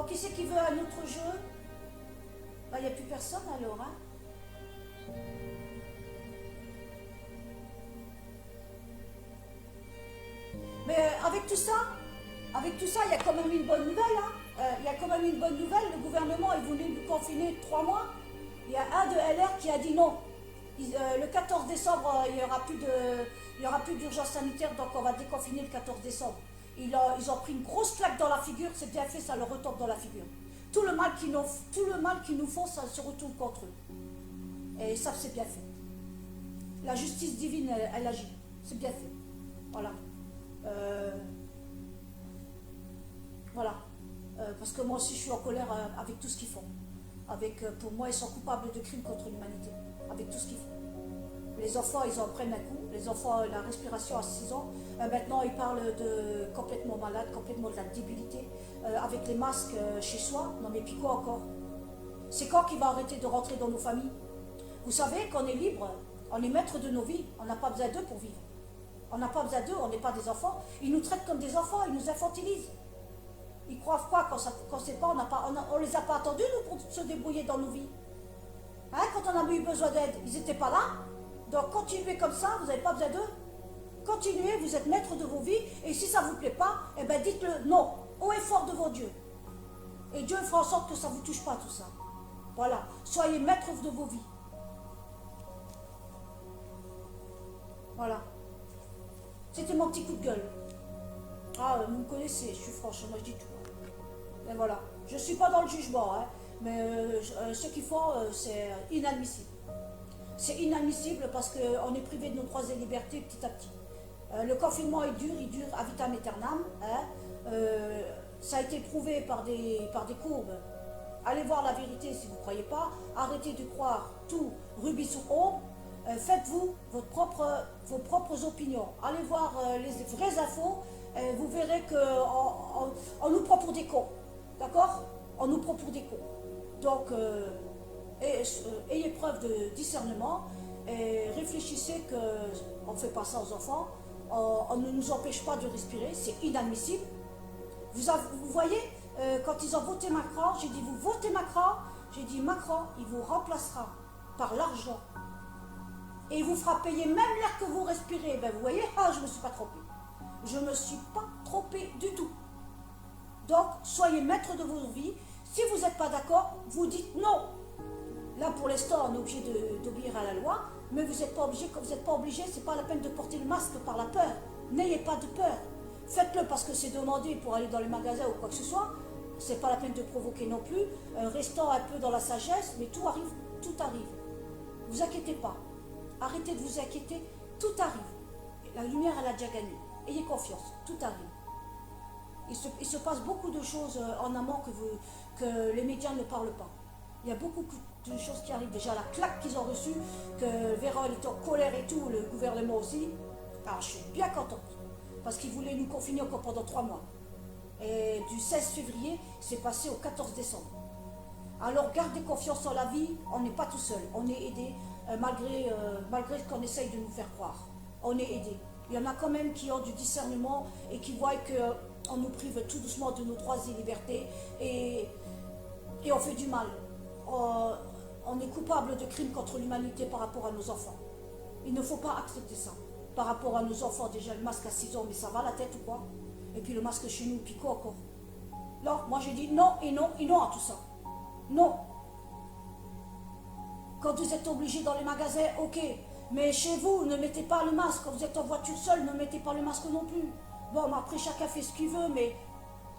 Bon, qui c'est qui veut un autre jeu? Bah, il n'y a plus personne alors, hein. Mais avec tout ça, il y a quand même une bonne nouvelle, hein. Il y a quand même une bonne nouvelle. Le gouvernement, il voulait nous confiner 3 mois. Il y a un de LR qui a dit non. Le 14 décembre, il n'y aura plus d'urgence sanitaire, donc on va déconfiner le 14 décembre. Ils ont pris une grosse claque dans la figure, c'est bien fait, ça leur retombe dans la figure. Tout le mal qu'ils nous font, ça se retourne contre eux. Et ça, c'est bien fait. La justice divine, elle agit. C'est bien fait. Voilà. Voilà. Parce que moi aussi, je suis en colère avec tout ce qu'ils font. Pour moi, ils sont coupables de crimes contre l'humanité. Avec tout ce qu'ils font. Les enfants, ils en prennent un coup. Les enfants, la respiration à 6 ans. Maintenant, ils parlent de complètement malade, complètement de la débilité. Avec les masques chez soi. Non mais puis quoi encore? C'est quand qu'il va arrêter de rentrer dans nos familles? Vous savez qu'on est libre, on est maître de nos vies. On n'a pas besoin d'eux pour vivre. On n'a pas besoin d'eux, on n'est pas des enfants. Ils nous traitent comme des enfants, ils nous infantilisent. Ils croient quoi qu'on ne sait pas, on les a pas attendus, nous, pour se débrouiller dans nos vies. Hein, quand on a eu besoin d'aide, ils n'étaient pas là. Donc continuez comme ça, vous n'avez pas besoin d'eux. Continuez, vous êtes maître de vos vies, et si ça ne vous plaît pas, eh ben dites-le non, haut et fort devant Dieu. Et Dieu fera en sorte que ça ne vous touche pas tout ça. Voilà, soyez maître de vos vies. Voilà. C'était mon petit coup de gueule. Ah, vous me connaissez, je suis franche, moi je dis tout. Et voilà, je ne suis pas dans le jugement, hein, mais ce qu'ils font, c'est inadmissible. C'est inadmissible parce qu'on est privé de nos droits et libertés petit à petit. Le confinement il dure à vitam aeternam. Hein. Ça a été prouvé par des courbes. Allez voir la vérité si vous ne croyez pas. Arrêtez de croire tout rubis sous ombre. Faites-vous vos propres opinions. Allez voir les vraies infos. Vous verrez qu'on nous prend pour des cons. D'accord? On nous prend pour des cons. Donc, ayez preuve de discernement et réfléchissez qu'on ne fait pas ça aux enfants. On ne nous empêche pas de respirer. C'est inadmissible. Vous voyez, quand ils ont voté Macron, j'ai dit, vous votez Macron, j'ai dit, Macron, il vous remplacera par l'argent. Et il vous fera payer même l'air que vous respirez. Ben, vous voyez, je ne me suis pas trompée. Je ne me suis pas trompée du tout. Donc, soyez maître de vos vies. Si vous n'êtes pas d'accord, vous dites non. Là, pour l'instant, on est obligé d'obéir à la loi, mais vous n'êtes pas obligé. Quand vous n'êtes pas obligé, ce n'est pas la peine de porter le masque par la peur. N'ayez pas de peur. Faites-le parce que c'est demandé pour aller dans les magasins ou quoi que ce soit. Ce n'est pas la peine de provoquer non plus. Restons un peu dans la sagesse, mais tout arrive, tout arrive. Ne vous inquiétez pas. Arrêtez de vous inquiéter, tout arrive. La lumière, elle a déjà gagné. Ayez confiance, tout arrive. Il se passe beaucoup de choses en amont que les médias ne parlent pas. Il y a beaucoup de choses qui arrivent. Déjà, la claque qu'ils ont reçue, que Véran était en colère et tout, le gouvernement aussi. Alors, je suis bien contente. Parce qu'ils voulaient nous confiner encore pendant 3 mois. Et du 16 février, c'est passé au 14 décembre. Alors, gardez confiance en la vie. On n'est pas tout seul. On est aidé, malgré ce qu'on essaye de nous faire croire. On est aidé. Il y en a quand même qui ont du discernement et qui voient qu'on nous prive tout doucement de nos droits et libertés et on fait du mal. On est coupable de crimes contre l'humanité par rapport à nos enfants. Il ne faut pas accepter ça. Par rapport à nos enfants, déjà le masque à 6 ans, mais ça va la tête ou quoi? Et puis le masque chez nous, puis quoi encore? Non, moi j'ai dit non et non et non à tout ça. Non. Quand vous êtes obligé dans les magasins, ok. Mais chez vous, ne mettez pas le masque. Quand vous êtes en voiture seule, ne mettez pas le masque non plus. Bon, mais après, chacun fait ce qu'il veut, mais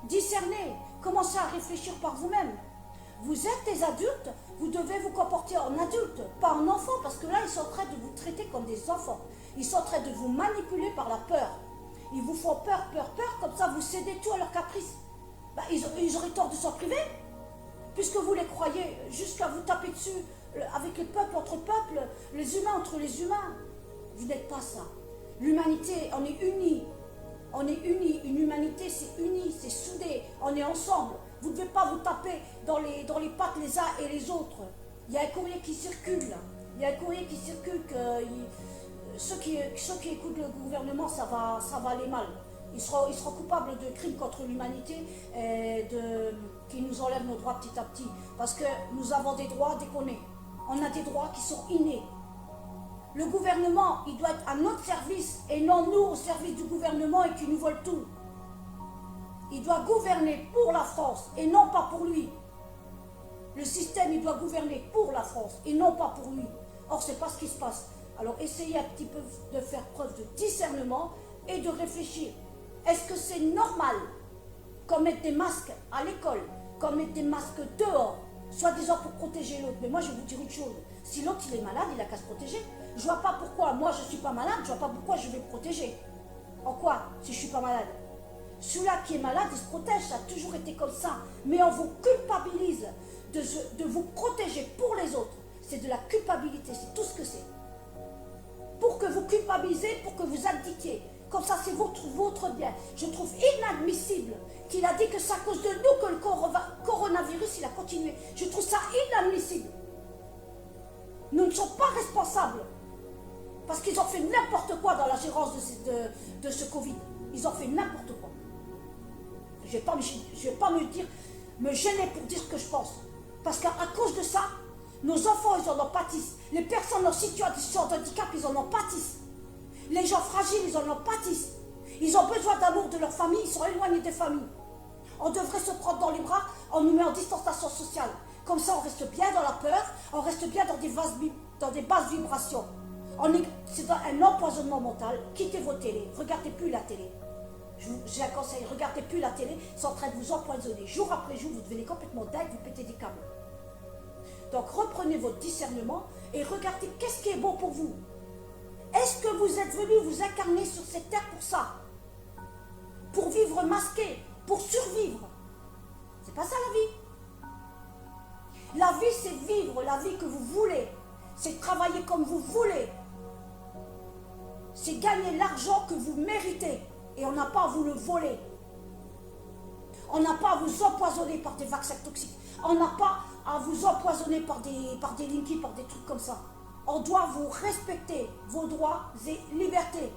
discernez. Commencez à réfléchir par vous-même. Vous êtes des adultes, vous devez vous comporter en adulte, pas en enfant, parce que là, ils sont en train de vous traiter comme des enfants. Ils sont en train de vous manipuler par la peur. Ils vous font peur, peur, peur, comme ça, vous cédez tout à leurs caprices. Bah, ils auraient tort de s'en priver, puisque vous les croyez jusqu'à vous taper dessus, avec le peuple entre peuples, les humains entre les humains. Vous n'êtes pas ça. L'humanité, on est unis. On est unis. Une humanité, c'est uni, c'est soudé. On est ensemble. Vous ne devez pas vous taper dans les pattes les uns et les autres. Il y a un courrier qui circule. Il y a un courrier qui circule que ceux qui écoutent le gouvernement, ça va aller mal. Ils seront coupables de crimes contre l'humanité et qui nous enlèvent nos droits petit à petit. Parce que nous avons des droits dès qu'on est. On a des droits qui sont innés. Le gouvernement, il doit être à notre service et non nous au service du gouvernement et qui nous vole tout. Il doit gouverner pour la France et non pas pour lui. Le système, il doit gouverner pour la France et non pas pour lui. Or, ce n'est pas ce qui se passe. Alors, essayez un petit peu de faire preuve de discernement et de réfléchir. Est-ce que c'est normal qu'on mette des masques à l'école, qu'on mette des masques dehors, soi-disant pour protéger l'autre? Mais moi, je vais vous dire une chose. Si l'autre, il est malade, il n'a qu'à se protéger. Je ne vois pas pourquoi, moi, je ne suis pas malade, je ne vois pas pourquoi je vais me protéger. En quoi, si je ne suis pas malade? Celui-là qui est malade, il se protège, ça a toujours été comme ça. Mais on vous culpabilise de vous protéger pour les autres. C'est de la culpabilité, c'est tout ce que c'est. Pour que vous culpabilisez, pour que vous abdiquiez. Comme ça, c'est votre bien. Je trouve inadmissible qu'il a dit que c'est à cause de nous que le coronavirus, il a continué. Je trouve ça inadmissible. Nous ne sommes pas responsables. Parce qu'ils ont fait n'importe quoi dans la gérance de ce Covid. Ils ont fait n'importe quoi. Je ne vais pas me gêner pour dire ce que je pense. Parce qu'à cause de ça, nos enfants, ils en pâtissent. Les personnes en situation de handicap, ils en pâtissent. Les gens fragiles, ils en pâtissent. Ils ont besoin d'amour de leur famille, ils sont éloignés des familles. On devrait se prendre dans les bras, on nous met en distanciation sociale. Comme ça, on reste bien dans la peur, on reste bien dans des basses vibrations. C'est un empoisonnement mental. Quittez vos télés, regardez plus la télé. J'ai un conseil, regardez plus la télé, c'est en train de vous empoisonner. Jour après jour, vous devenez complètement dingue, vous pétez des câbles. Donc reprenez votre discernement et regardez qu'est-ce qui est bon pour vous. Est-ce que vous êtes venu vous incarner sur cette terre pour ça? Pour vivre masqué, pour survivre? C'est pas ça la vie. La vie, c'est vivre la vie que vous voulez. C'est travailler comme vous voulez. C'est gagner l'argent que vous méritez. Et on n'a pas à vous le voler. On n'a pas à vous empoisonner par des vaccins toxiques. On n'a pas à vous empoisonner par des linkies, par des trucs comme ça. On doit vous respecter vos droits et libertés.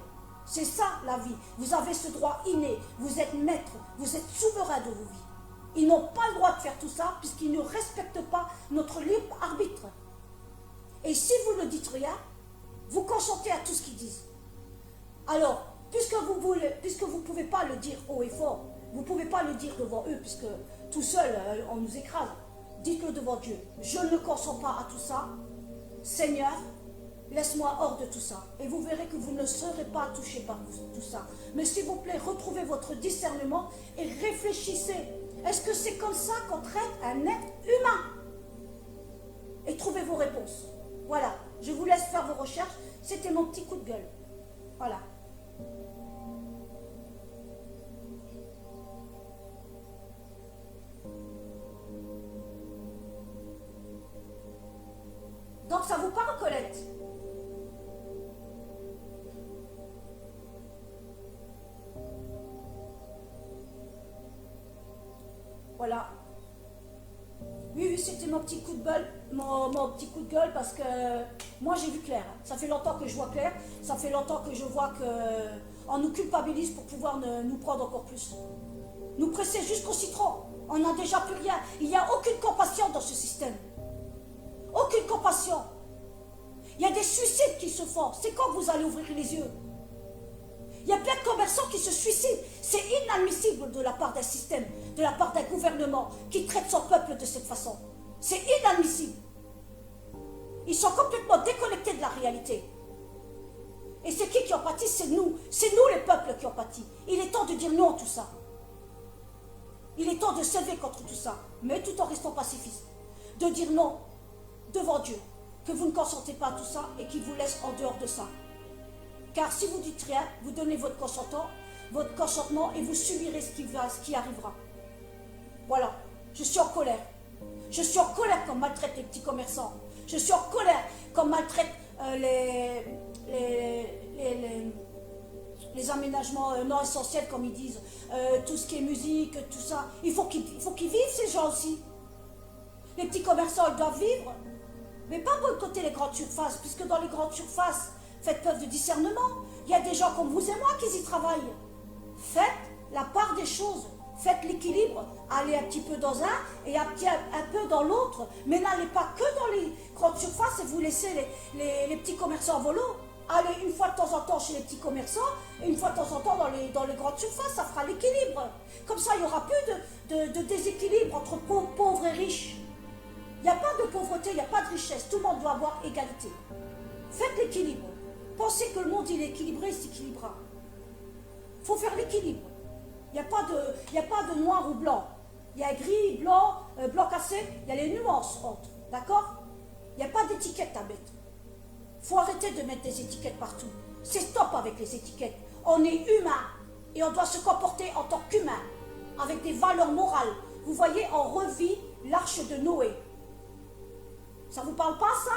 C'est ça la vie. Vous avez ce droit inné. Vous êtes maître. Vous êtes souverain de vos vies. Ils n'ont pas le droit de faire tout ça puisqu'ils ne respectent pas notre libre arbitre. Et si vous ne dites rien, vous consentez à tout ce qu'ils disent. Alors, puisque vous ne pouvez pas le dire haut et fort, vous ne pouvez pas le dire devant eux, puisque tout seul, on nous écrase, dites-le devant Dieu. Je ne consens pas à tout ça. Seigneur, laisse-moi hors de tout ça. Et vous verrez que vous ne serez pas touchés par tout ça. Mais s'il vous plaît, retrouvez votre discernement et réfléchissez. Est-ce que c'est comme ça qu'on traite un être humain? Et trouvez vos réponses. Voilà, je vous laisse faire vos recherches. C'était mon petit coup de gueule. Voilà. Donc ça vous parle, Colette? Voilà. Oui, c'était mon petit coup de gueule, mon petit coup de gueule parce que moi j'ai vu clair. Ça fait longtemps que je vois clair. Ça fait longtemps que je vois qu'on nous culpabilise pour pouvoir nous prendre encore plus. Nous presser jusqu'au citron. On n'a déjà plus rien. Il n'y a aucune compassion dans ce système. Aucune compassion. Il y a des suicides qui se font. C'est quand vous allez ouvrir les yeux? Il y a plein de commerçants qui se suicident. C'est inadmissible de la part d'un système, de la part d'un gouvernement qui traite son peuple de cette façon. C'est inadmissible. Ils sont complètement déconnectés de la réalité. Et c'est qui en pâtit? C'est nous. C'est nous les peuples qui en pâtit. Il est temps de dire non à tout ça. Il est temps de s'élever contre tout ça, mais tout en restant pacifiste. De dire non devant Dieu, que vous ne consentez pas à tout ça et qu'il vous laisse en dehors de ça. Car si vous dites rien, vous donnez votre consentement et vous subirez ce qui arrivera. Voilà, je suis en colère. Je suis en colère qu'on maltraite les petits commerçants. Je suis en colère qu'on maltraite les aménagements non essentiels, comme ils disent. Tout ce qui est musique, tout ça. Il faut qu'ils vivent, ces gens aussi. Les petits commerçants, ils doivent vivre. Mais pas boycotter les grandes surfaces, puisque dans les grandes surfaces, faites preuve de discernement. Il y a des gens comme vous et moi qui y travaillent. Faites la part des choses. Faites l'équilibre. Allez un petit peu dans un et un peu dans l'autre. Mais n'allez pas que dans les grandes surfaces et vous laissez les petits commerçants en volo. Allez une fois de temps en temps chez les petits commerçants et une fois de temps en temps dans les grandes surfaces. Ça fera l'équilibre. Comme ça, il n'y aura plus de déséquilibre entre pauvres et riches. Il n'y a pas de pauvreté, il n'y a pas de richesse. Tout le monde doit avoir égalité. Faites l'équilibre. Pensez que le monde il est équilibré, il s'équilibrera. Il faut faire l'équilibre. Il n'y a pas de noir ou blanc. Il y a gris, blanc, blanc cassé. Il y a les nuances entre. D'accord? Il n'y a pas d'étiquette à mettre. Il faut arrêter de mettre des étiquettes partout. C'est stop avec les étiquettes. On est humain et on doit se comporter en tant qu'humain avec des valeurs morales. Vous voyez, on revit l'arche de Noé. Ça ne vous parle pas, ça?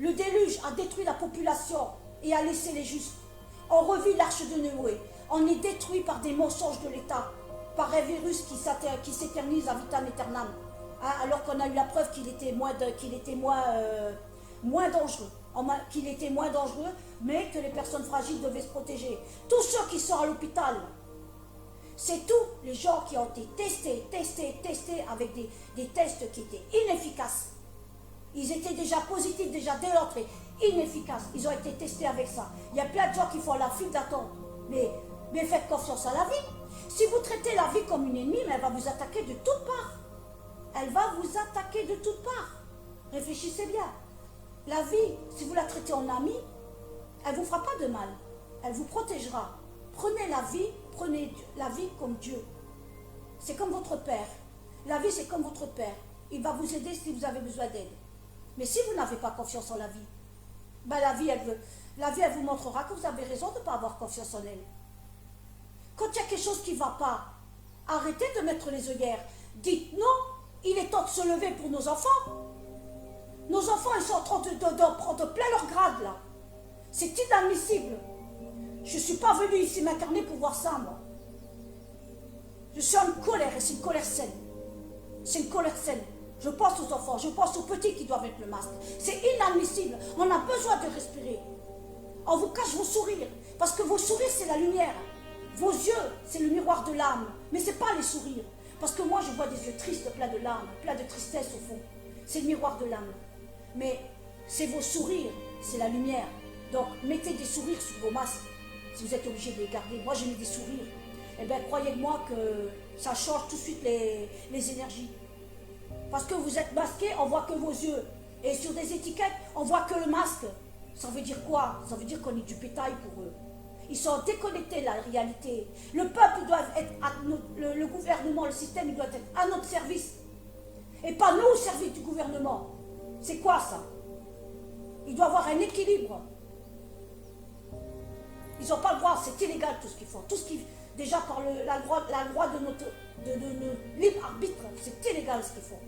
Le déluge a détruit la population et a laissé les justes. On revit l'arche de Noé. On est détruit par des mensonges de l'État, par un virus qui s'éternise à vitam aeternam, hein, alors qu'on a eu la preuve qu'il était moins dangereux, mais que les personnes fragiles devaient se protéger. Tous ceux qui sont à l'hôpital, c'est tous les gens qui ont été testés avec des tests qui étaient inefficaces. Ils étaient déjà positifs, déjà dès l'entrée, inefficaces. Ils ont été testés avec ça. Il y a plein de gens qui font la file d'attente. Mais faites confiance à la vie. Si vous traitez la vie comme une ennemie, elle va vous attaquer de toutes parts. Elle va vous attaquer de toutes parts. Réfléchissez bien. La vie, si vous la traitez en amie, elle ne vous fera pas de mal. Elle vous protégera. Prenez la vie comme Dieu. C'est comme votre père. La vie, c'est comme votre père. Il va vous aider si vous avez besoin d'aide. Mais si vous n'avez pas confiance en la vie, ben la vie, elle vous montrera que vous avez raison de ne pas avoir confiance en elle. Quand il y a quelque chose qui ne va pas, arrêtez de mettre les œillères. Dites non, il est temps de se lever pour nos enfants. Nos enfants, ils sont en train de prendre plein leur grade, là. C'est inadmissible. Je ne suis pas venue ici m'incarner pour voir ça, moi. Je suis en colère, et c'est une colère saine. C'est une colère saine. Je pense aux enfants, je pense aux petits qui doivent mettre le masque. C'est inadmissible. On a besoin de respirer. On vous cache vos sourires. Parce que vos sourires, c'est la lumière. Vos yeux, c'est le miroir de l'âme. Mais ce n'est pas les sourires. Parce que moi, je vois des yeux tristes, pleins de larmes, pleins de tristesse au fond. C'est le miroir de l'âme. Mais c'est vos sourires, c'est la lumière. Donc, mettez des sourires sur vos masques. Si vous êtes obligé de les garder. Moi, j'ai mis des sourires. Eh bien, croyez-moi que ça change tout de suite les énergies. Parce que vous êtes masqué, on voit que vos yeux. Et sur des étiquettes, on voit que le masque. Ça veut dire quoi? Ça veut dire qu'on est du bétail pour eux. Ils sont déconnectés de la réalité. Le peuple doit être, le gouvernement, le système, il doit être à notre service. Et pas nous au service du gouvernement. C'est quoi ça? Il doit y avoir un équilibre. Ils n'ont pas le droit, c'est illégal tout ce qu'ils font. Tout ce qui, déjà par la loi de notre libre arbitre, c'est illégal ce qu'ils font.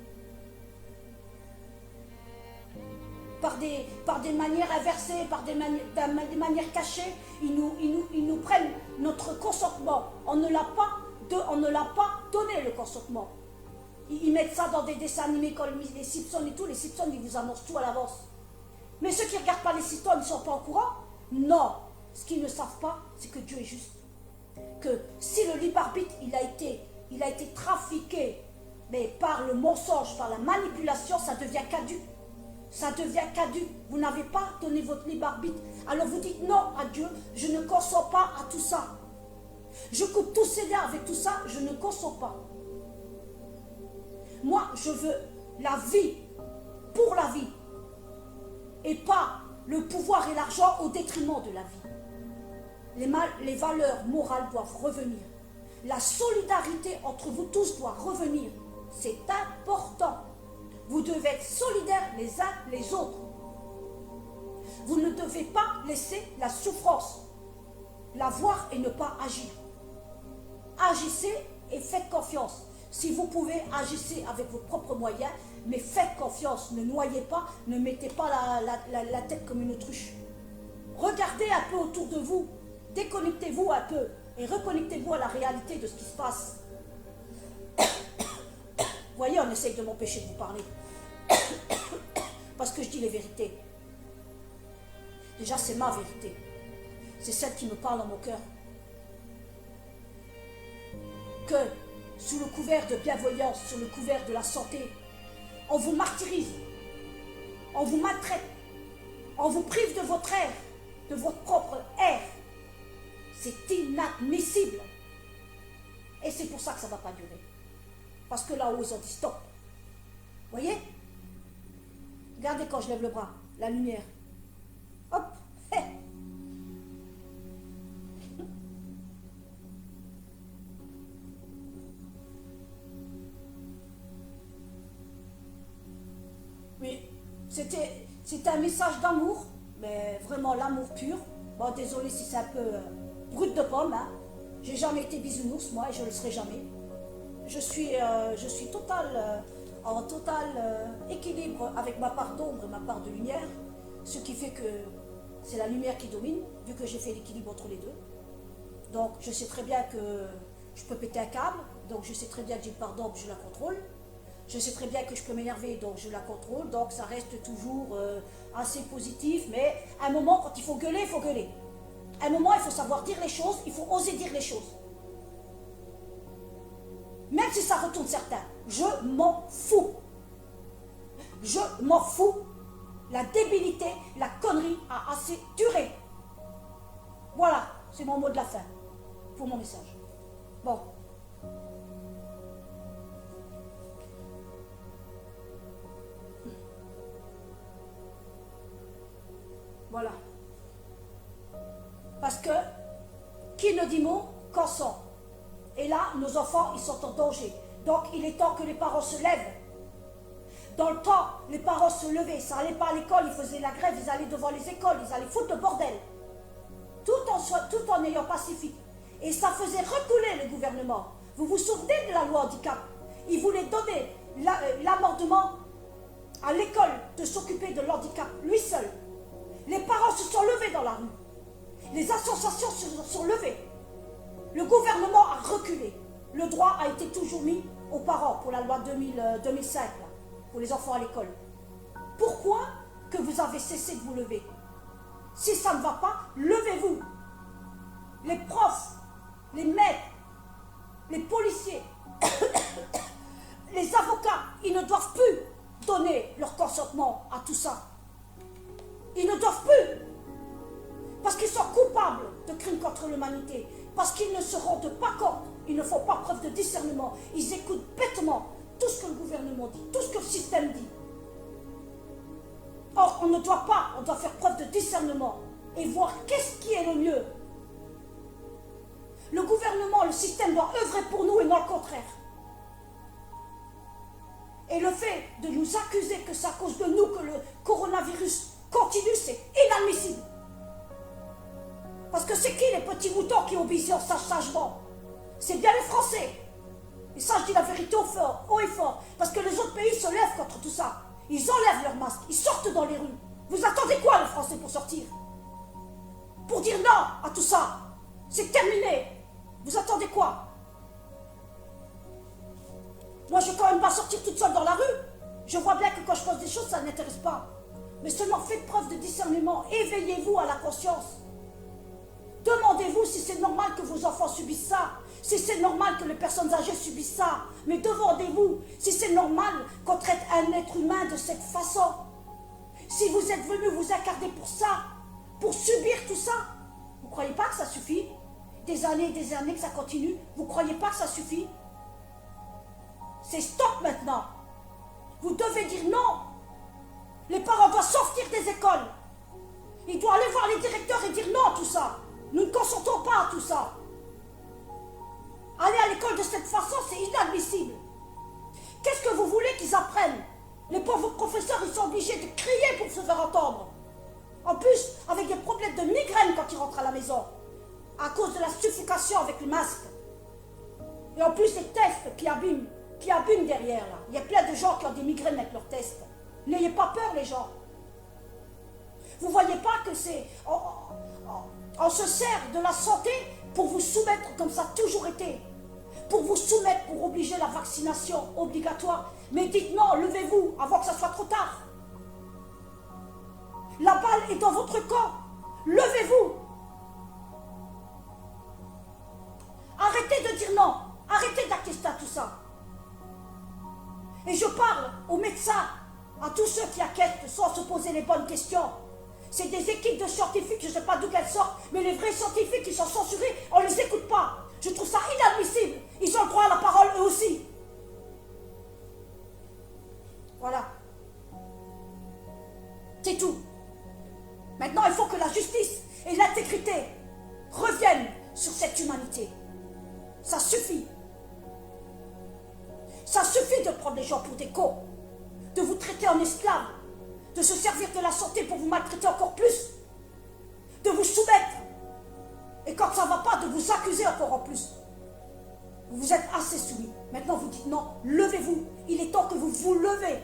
Par des manières inversées, par des manières cachées, ils nous prennent notre consentement. On ne l'a pas donné le consentement. Ils mettent ça dans des dessins animés comme les Simpsons et tout. Les Simpsons, ils vous annoncent tout à l'avance. Mais ceux qui ne regardent pas les Simpsons, ils ne sont pas au courant? Non. Ce qu'ils ne savent pas, c'est que Dieu est juste. Que si le libre arbitre, il a été trafiqué, mais par le mensonge, par la manipulation, ça devient caduc. Ça devient caduc. Vous n'avez pas donné votre libre arbitre. Alors vous dites non à Dieu, je ne consens pas à tout ça. Je coupe tous ces liens avec tout ça, je ne consens pas. Moi, je veux la vie pour la vie. Et pas le pouvoir et l'argent au détriment de la vie. Les valeurs morales doivent revenir. La solidarité entre vous tous doit revenir. C'est important. Vous devez être solidaires les uns les autres. Vous ne devez pas laisser la souffrance, la voir et ne pas agir. Agissez et faites confiance. Si vous pouvez, agissez avec vos propres moyens, mais faites confiance. Ne noyez pas, ne mettez pas la tête comme une autruche. Regardez un peu autour de vous. Déconnectez-vous un peu et reconnectez-vous à la réalité de ce qui se passe. Vous voyez, on essaye de m'empêcher de vous parler. Parce que je dis les vérités. Déjà, c'est ma vérité. c'est celle qui me parle dans mon cœur. Que sous le couvert de bienveillance, sous le couvert de la santé, on vous martyrise, on vous maltraite, on vous prive de votre air, de votre propre air. C'est inadmissible. Et c'est pour ça que ça ne va pas durer. Parce que là-haut, ils ont dit stop. Vous voyez? Regardez quand je lève le bras, la lumière. Hop. Oui, c'était un message d'amour, mais vraiment l'amour pur. Bon, désolé si c'est un peu brut de pomme, hein. J'ai jamais été bisounours, moi, et je ne le serai jamais. Je suis en total équilibre avec ma part d'ombre et ma part de lumière, ce qui fait que c'est la lumière qui domine, vu que j'ai fait l'équilibre entre les deux. Donc, je sais très bien que je peux péter un câble, donc je sais très bien que j'ai une part d'ombre, je la contrôle. Je sais très bien que je peux m'énerver, donc je la contrôle, donc ça reste toujours assez positif, mais à un moment, quand il faut gueuler, il faut gueuler. À un moment, il faut savoir dire les choses, il faut oser dire les choses. Même si ça retourne certains, je m'en fous. Je m'en fous. La débilité, la connerie a assez duré. Voilà, c'est mon mot de la fin pour mon message. Bon. Voilà. Parce que, qui ne dit mot, consent. Et là, nos enfants, ils sont en danger. Donc, il est temps que les parents se lèvent. Dans le temps, les parents se levaient. Ça n'allait pas à l'école, ils faisaient la grève, ils allaient devant les écoles, ils allaient foutre le bordel. Tout en ayant pacifique. Et ça faisait reculer le gouvernement. Vous vous souvenez de la loi handicap? Ils voulaient donner l'amendement à l'école de s'occuper de l'handicap, lui seul. Les parents se sont levés dans la rue. Les associations se sont levées. Le gouvernement a reculé. Le droit a été toujours mis aux parents pour la loi 2005, là, pour les enfants à l'école. Pourquoi que vous avez cessé de vous lever? Si ça ne va pas, levez-vous. Les profs, les maîtres, les policiers, les avocats, ils ne doivent plus donner leur consentement à tout ça. Ils ne doivent plus. Parce qu'ils sont coupables de crimes contre l'humanité. Parce qu'ils ne se rendent pas compte. Ils ne font pas preuve de discernement. Ils écoutent bêtement tout ce que le gouvernement dit, tout ce que le système dit. Or, on ne doit pas, on doit faire preuve de discernement et voir qu'est-ce qui est le mieux. Le gouvernement, le système doit œuvrer pour nous et non le contraire. Et le fait de nous accuser que c'est à cause de nous que le coronavirus continue, c'est inadmissible. Parce que c'est qui les petits moutons qui obéissent sagement? C'est bien les Français. Et ça, je dis la vérité haut et fort. Parce que les autres pays se lèvent contre tout ça. Ils enlèvent leurs masques, ils sortent dans les rues. Vous attendez quoi, les Français, pour sortir? Pour dire non à tout ça? C'est terminé. Vous attendez quoi? Moi, je ne vais quand même pas sortir toute seule dans la rue. Je vois bien que quand je pose des choses, ça n'intéresse pas. Mais seulement faites preuve de discernement. Éveillez-vous à la conscience. Demandez-vous si c'est normal que vos enfants subissent ça, si c'est normal que les personnes âgées subissent ça. Mais demandez-vous si c'est normal qu'on traite un être humain de cette façon. Si vous êtes venu vous incarner pour ça, pour subir tout ça, vous ne croyez pas que ça suffit? Des années que ça continue, vous ne croyez pas que ça suffit? C'est stop maintenant. Vous devez dire non. Les parents doivent sortir des écoles. Ils doivent aller voir les directeurs et dire non à tout ça. Nous ne consentons pas à tout ça. Aller à l'école de cette façon, c'est inadmissible. Qu'est-ce que vous voulez qu'ils apprennent? Les pauvres professeurs, ils sont obligés de crier pour se faire entendre. En plus, avec des problèmes de migraine quand ils rentrent à la maison, à cause de la suffocation avec le masque. Et en plus, les tests qui abîment derrière, là. Il y a plein de gens qui ont des migraines avec leurs tests. N'ayez pas peur, les gens. Vous ne voyez pas que c'est... On se sert de la santé pour vous soumettre, comme ça a toujours été, pour vous soumettre, pour obliger la vaccination obligatoire. Mais dites non, levez-vous avant que ça soit trop tard. La balle est dans votre camp. Levez-vous. Arrêtez de dire non. Arrêtez d'acquiescer à tout ça. Et je parle aux médecins, à tous ceux qui acquiescent sans se poser les bonnes questions. C'est des équipes de scientifiques, je ne sais pas d'où elles sortent, mais les vrais scientifiques qui sont censurés, on ne les écoute pas. Je trouve ça inadmissible. Ils ont le droit à la parole eux aussi. Voilà. C'est tout. Maintenant, il faut que la justice et l'intégrité reviennent sur cette humanité. Ça suffit. Ça suffit de prendre les gens pour des cons, de vous traiter en esclaves, de se servir de la santé pour vous maltraiter encore plus, de vous soumettre, et quand ça ne va pas, de vous accuser encore en plus. Vous êtes assez soumis. Maintenant, vous dites non, levez-vous. Il est temps que vous vous levez.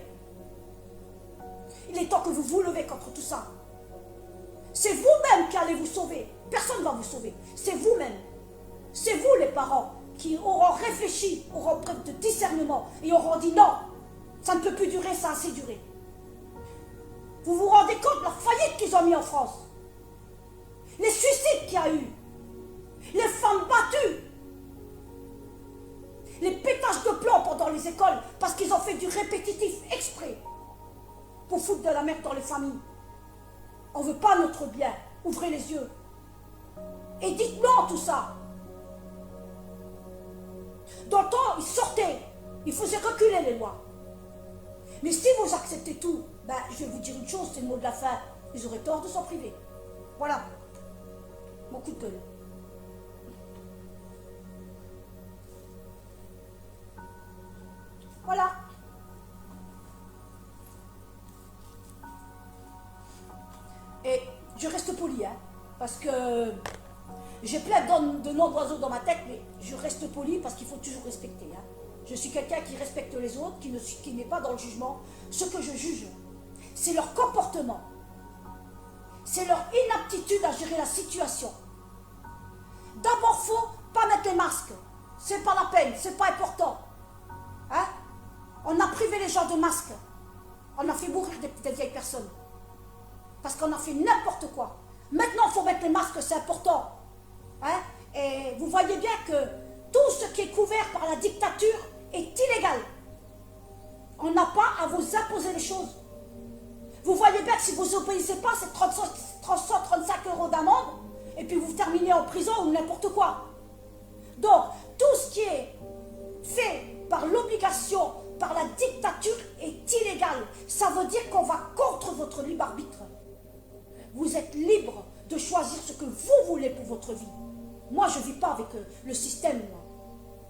Il est temps que vous vous levez contre tout ça. C'est vous-même qui allez vous sauver. Personne ne va vous sauver. C'est vous-même. C'est vous les parents qui auront réfléchi, auront preuve de discernement et auront dit non, ça ne peut plus durer, ça a assez duré. Vous vous rendez compte de la faillite qu'ils ont mis en France? Les suicides qu'il y a eu, les femmes battues, les pétages de plomb pendant les écoles parce qu'ils ont fait du répétitif exprès pour foutre de la merde dans les familles. On ne veut pas notre bien. Ouvrez les yeux. Et dites non à tout ça. Dans le temps, ils sortaient. Ils faisaient reculer les lois. Mais si vous acceptez tout, ben, je vais vous dire une chose, c'est le mot de la fin. Ils auraient tort de s'en priver. Voilà. Mon coup de gueule. Voilà. Et je reste poli, hein, parce que j'ai plein de noms d'oiseaux dans ma tête, mais je reste poli parce qu'il faut toujours respecter. Hein. Je suis quelqu'un qui respecte les autres, qui n'est pas dans le jugement. Ce que je juge, c'est leur comportement. C'est leur inaptitude à gérer la situation. D'abord, il ne faut pas mettre les masques. C'est pas la peine, c'est pas important. Hein? On a privé les gens de masques. On a fait mourir des vieilles personnes. Parce qu'on a fait n'importe quoi. Maintenant, il faut mettre les masques, c'est important. Hein? Et vous voyez bien que tout ce qui est couvert par la dictature est illégal. On n'a pas à vous imposer les choses. Vous voyez bien que si vous n'obéissez pas, c'est 135 € d'amende, et puis vous terminez en prison ou n'importe quoi. Donc, tout ce qui est fait par l'obligation, par la dictature est illégal. Ça veut dire qu'on va contre votre libre arbitre. Vous êtes libre de choisir ce que vous voulez pour votre vie. Moi, je ne vis pas avec le système.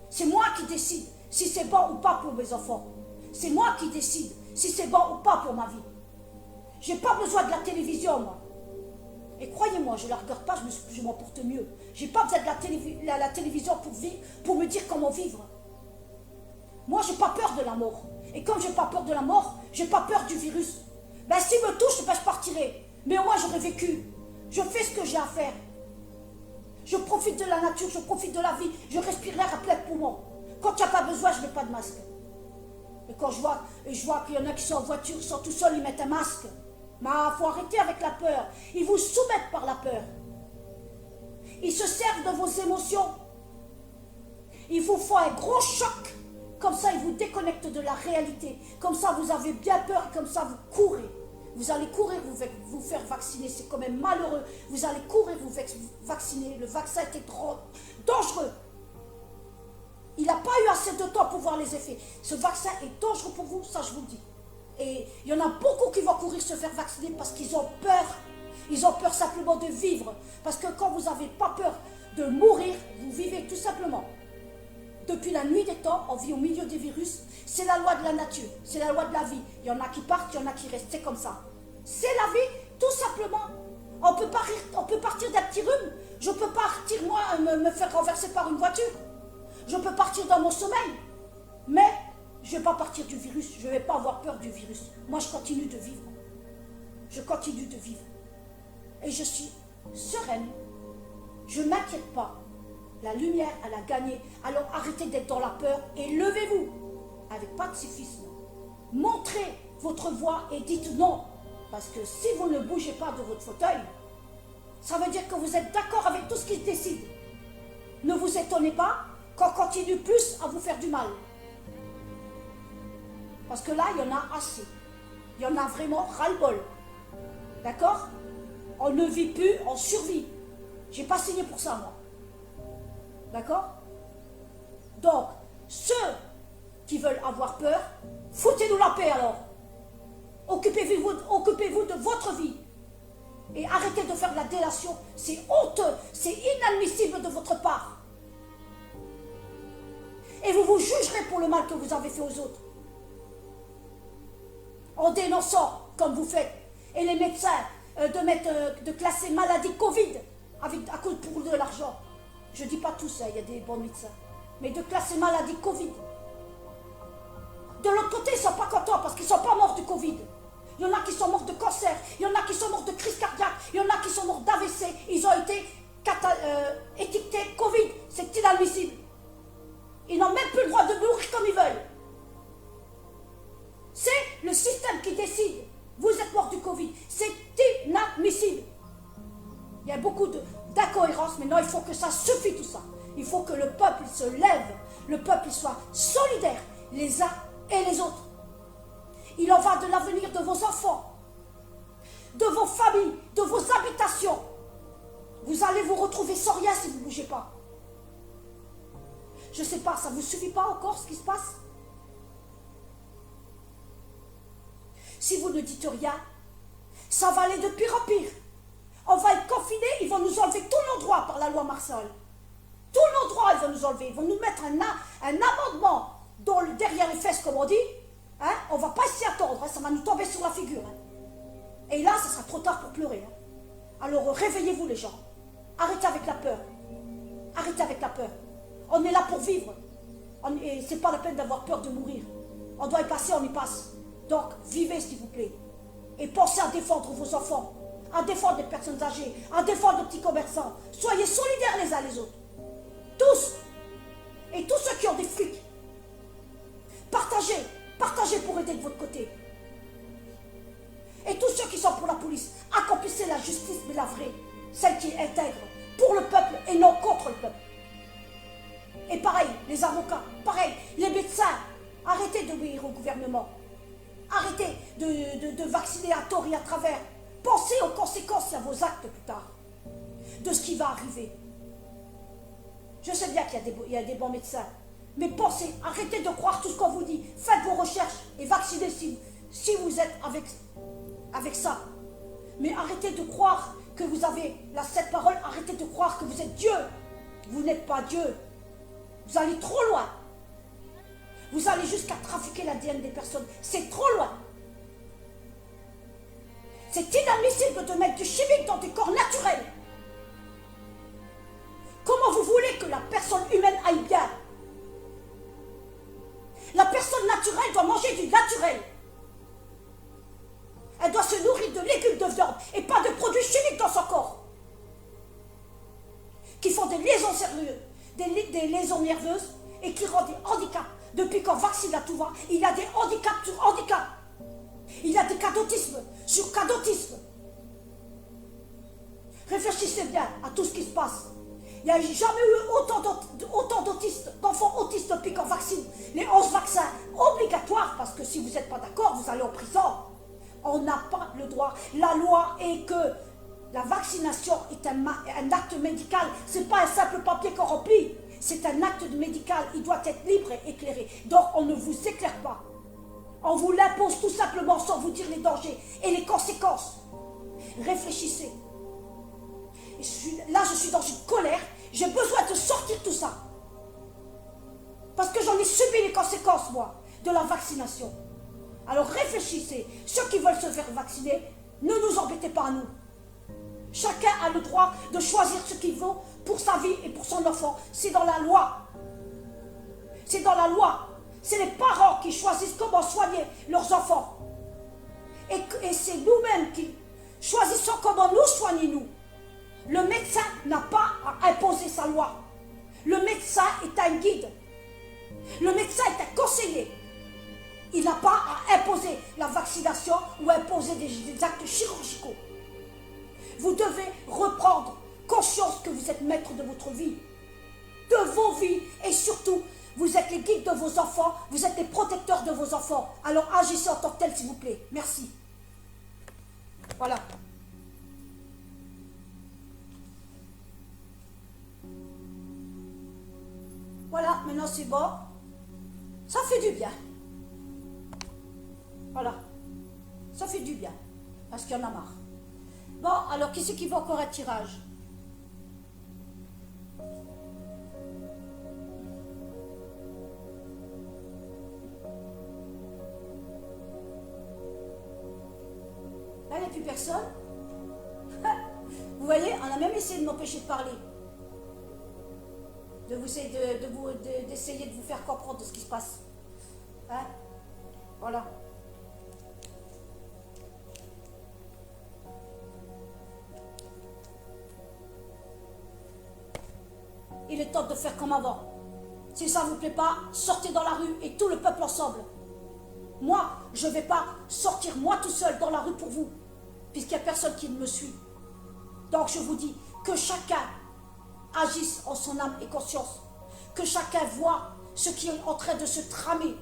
C'est moi qui décide si c'est bon ou pas pour mes enfants. C'est moi qui décide si c'est bon ou pas pour ma vie. Je n'ai pas besoin de la télévision, moi. Et croyez-moi, je ne la regarde pas, je m'en porte mieux. Je n'ai pas besoin de la télévision pour me dire comment vivre. Moi, je n'ai pas peur de la mort. Et comme je n'ai pas peur de la mort, je n'ai pas peur du virus. Ben, s'il me touche, ben, je partirai. Mais au moins, j'aurais vécu. Je fais ce que j'ai à faire. Je profite de la nature, je profite de la vie. Je respire l'air à plein poumon. Quand il n'y a pas besoin, je ne mets pas de masque. Et quand je vois qu'il y en a qui sont en voiture, ils sont tout seuls, ils mettent un masque. Mais il faut arrêter avec la peur. Ils vous soumettent par la peur. Ils se servent de vos émotions. Ils vous font un gros choc. Comme ça, ils vous déconnectent de la réalité. Comme ça, vous avez bien peur. Comme ça, vous courez. Vous allez courir, vous faire vacciner. C'est quand même malheureux. Vous allez courir, vous vacciner. Le vaccin était trop dangereux. Il n'a pas eu assez de temps pour voir les effets. Ce vaccin est dangereux pour vous, ça je vous le dis. Et il y en a beaucoup qui vont courir se faire vacciner parce qu'ils ont peur. Ils ont peur simplement de vivre. Parce que quand vous n'avez pas peur de mourir, vous vivez tout simplement. Depuis la nuit des temps, on vit au milieu des virus. C'est la loi de la nature, c'est la loi de la vie. Il y en a qui partent, il y en a qui restent, c'est comme ça. C'est la vie, tout simplement. On peut partir d'un petit rhume. Je peux partir, moi, me faire renverser par une voiture. Je peux partir dans mon sommeil. Mais je ne vais pas partir du virus. Je ne vais pas avoir peur du virus. Moi, je continue de vivre. Je continue de vivre. Et je suis sereine. Je ne m'inquiète pas. La lumière, elle a gagné. Alors arrêtez d'être dans la peur et levez-vous avec pacifisme. Montrez votre voix et dites non. Parce que si vous ne bougez pas de votre fauteuil, ça veut dire que vous êtes d'accord avec tout ce qui se décide. ne vous étonnez pas qu'on continue plus à vous faire du mal. Parce que là, il y en a assez. Il y en a vraiment ras-le-bol. D'accord? On ne vit plus, on survit. J'ai pas signé pour ça, moi. D'accord? Donc, ceux qui veulent avoir peur, foutez-nous la paix alors. Occupez-vous de votre vie. Et arrêtez de faire de la délation. C'est honteux, c'est inadmissible de votre part. Et vous vous jugerez pour le mal que vous avez fait aux autres. En dénonçant, comme vous faites. Et les médecins, de classer maladie Covid à cause pour de l'argent. Je ne dis pas tout ça, il y a des bons médecins. Mais de classer maladie Covid. De l'autre côté, ils ne sont pas contents parce qu'ils ne sont pas morts du Covid. Il y en a qui sont morts de cancer, il y en a qui sont morts de crise cardiaque, il y en a qui sont morts d'AVC. Ils ont été étiquetés Covid. C'est inadmissible. Ils n'ont même plus le droit de mourir comme ils veulent. C'est le système qui décide. Vous êtes mort du Covid. C'est inadmissible. Il y a beaucoup d'incohérences, mais non, il faut que ça suffise tout ça. Il faut que le peuple se lève, le peuple soit solidaire, les uns et les autres. Il en va de l'avenir de vos enfants, de vos familles, de vos habitations. Vous allez vous retrouver sans rien si vous ne bougez pas. Je ne sais pas, ça ne vous suffit pas encore ce qui se passe? Si vous ne dites rien, ça va aller de pire en pire. On va être confinés, ils vont nous enlever tous nos droits par la loi Marcel. Tous nos droits, ils vont nous enlever. Ils vont nous mettre un amendement derrière les fesses, comme on dit. Hein? On ne va pas s'y attendre, hein? Ça va nous tomber sur la figure. Hein? Et là, ça sera trop tard pour pleurer. Hein? Alors réveillez-vous les gens. Arrêtez avec la peur. Arrêtez avec la peur. On est là pour vivre. Et ce n'est pas la peine d'avoir peur de mourir. On doit y passer, on y passe. Donc, vivez s'il vous plaît. Et pensez à défendre vos enfants, à défendre les personnes âgées, à défendre les petits commerçants. Soyez solidaires les uns les autres. Tous. Et tous ceux qui ont des flics. Partagez. Partagez pour aider de votre côté. Et tous ceux qui sont pour la police, accomplissez la justice, mais la vraie. Celle qui est intègre. Pour le peuple et non contre le peuple. Et pareil, les avocats, pareil, les médecins. Arrêtez d'obéir au gouvernement. Arrêtez de vacciner à tort et à travers. Pensez aux conséquences et à vos actes plus tard. De ce qui va arriver. Je sais bien qu'il y a des bons médecins. Mais pensez, arrêtez de croire tout ce qu'on vous dit. Faites vos recherches et vaccinez si vous êtes avec ça. Mais arrêtez de croire que vous avez cette parole. Arrêtez de croire que vous êtes Dieu. Vous n'êtes pas Dieu. Vous allez trop loin. Vous allez jusqu'à trafiquer l'ADN des personnes. C'est trop loin. C'est inadmissible de mettre du chimique dans des corps naturels. Comment vous voulez que la personne humaine aille bien? La personne naturelle doit manger du naturel. Elle doit se nourrir de légumes, de viande et pas de produits chimiques dans son corps. Qui font des liaisons sérieuses, des liaisons nerveuses et qui rendent des handicaps. Depuis qu'on vaccine à tout va, il y a des handicaps sur handicaps. Il y a des cas d'autisme sur cas d'autisme. Réfléchissez bien à tout ce qui se passe. Il n'y a jamais eu autant d'autistes, d'enfants autistes depuis qu'on vaccine. Les 11 vaccins obligatoires, parce que si vous n'êtes pas d'accord, vous allez en prison. On n'a pas le droit. La loi est que la vaccination est un acte médical. Ce n'est pas un simple papier qu'on remplit. C'est un acte médical. Il doit être libre et éclairé. Donc on ne vous éclaire pas. On vous l'impose tout simplement sans vous dire les dangers et les conséquences. Réfléchissez. Là, je suis dans une colère. J'ai besoin de sortir tout ça. Parce que j'en ai subi les conséquences, moi, de la vaccination. Alors réfléchissez. Ceux qui veulent se faire vacciner, ne nous embêtez pas à nous. Chacun a le droit de choisir ce qu'il veut pour sa vie et pour son enfant. C'est dans la loi. C'est dans la loi. C'est les parents qui choisissent comment soigner leurs enfants. Et c'est nous-mêmes qui choisissons comment nous soigner nous. Le médecin n'a pas à imposer sa loi. Le médecin est un guide. Le médecin est un conseiller. Il n'a pas à imposer la vaccination ou imposer des actes chirurgicaux. Vous devez reprendre conscience que vous êtes maître de votre vie. de vos vies et surtout, vous êtes les guides de vos enfants, vous êtes les protecteurs de vos enfants. Alors agissez en tant que tel, s'il vous plaît. Merci. Voilà. Voilà, maintenant c'est bon. Ça fait du bien. Voilà. Ça fait du bien. Parce qu'il y en a marre. Bon, alors qui c'est qui veut encore un tirage? Là, il n'y a plus personne. Vous voyez, on a même essayé de m'empêcher de parler. D'essayer de vous faire comprendre ce qui se passe. Hein? Voilà. Il est temps de faire comme avant. Si ça ne vous plaît pas, sortez dans la rue et tout le peuple ensemble. Moi, je ne vais pas sortir moi tout seul dans la rue pour vous, puisqu'il n'y a personne qui me suit. Donc je vous dis que chacun agisse en son âme et conscience, que chacun voit ce qui est en train de se tramer.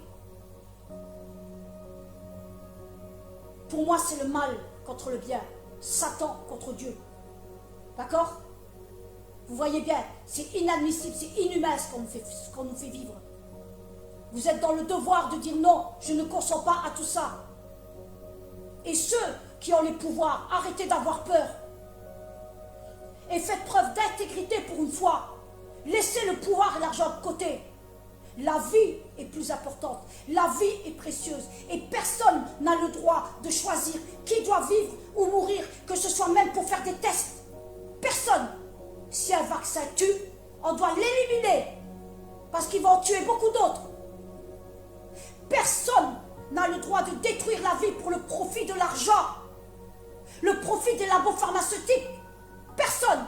Pour moi, c'est le mal contre le bien, Satan contre Dieu. D'accord? Vous voyez bien, c'est inadmissible, c'est inhumain ce qu'on nous fait vivre. Vous êtes dans le devoir de dire non, je ne consens pas à tout ça. Et ceux qui ont les pouvoirs, arrêtez d'avoir peur. Et faites preuve d'intégrité pour une fois. Laissez le pouvoir et l'argent de côté. La vie est plus importante, la vie est précieuse. Et personne n'a le droit de choisir qui doit vivre ou mourir, que ce soit même pour faire des tests. Personne. Si un vaccin tue, on doit l'éliminer, parce qu'il va en tuer beaucoup d'autres. Personne n'a le droit de détruire la vie pour le profit de l'argent, le profit des labos pharmaceutiques. Personne.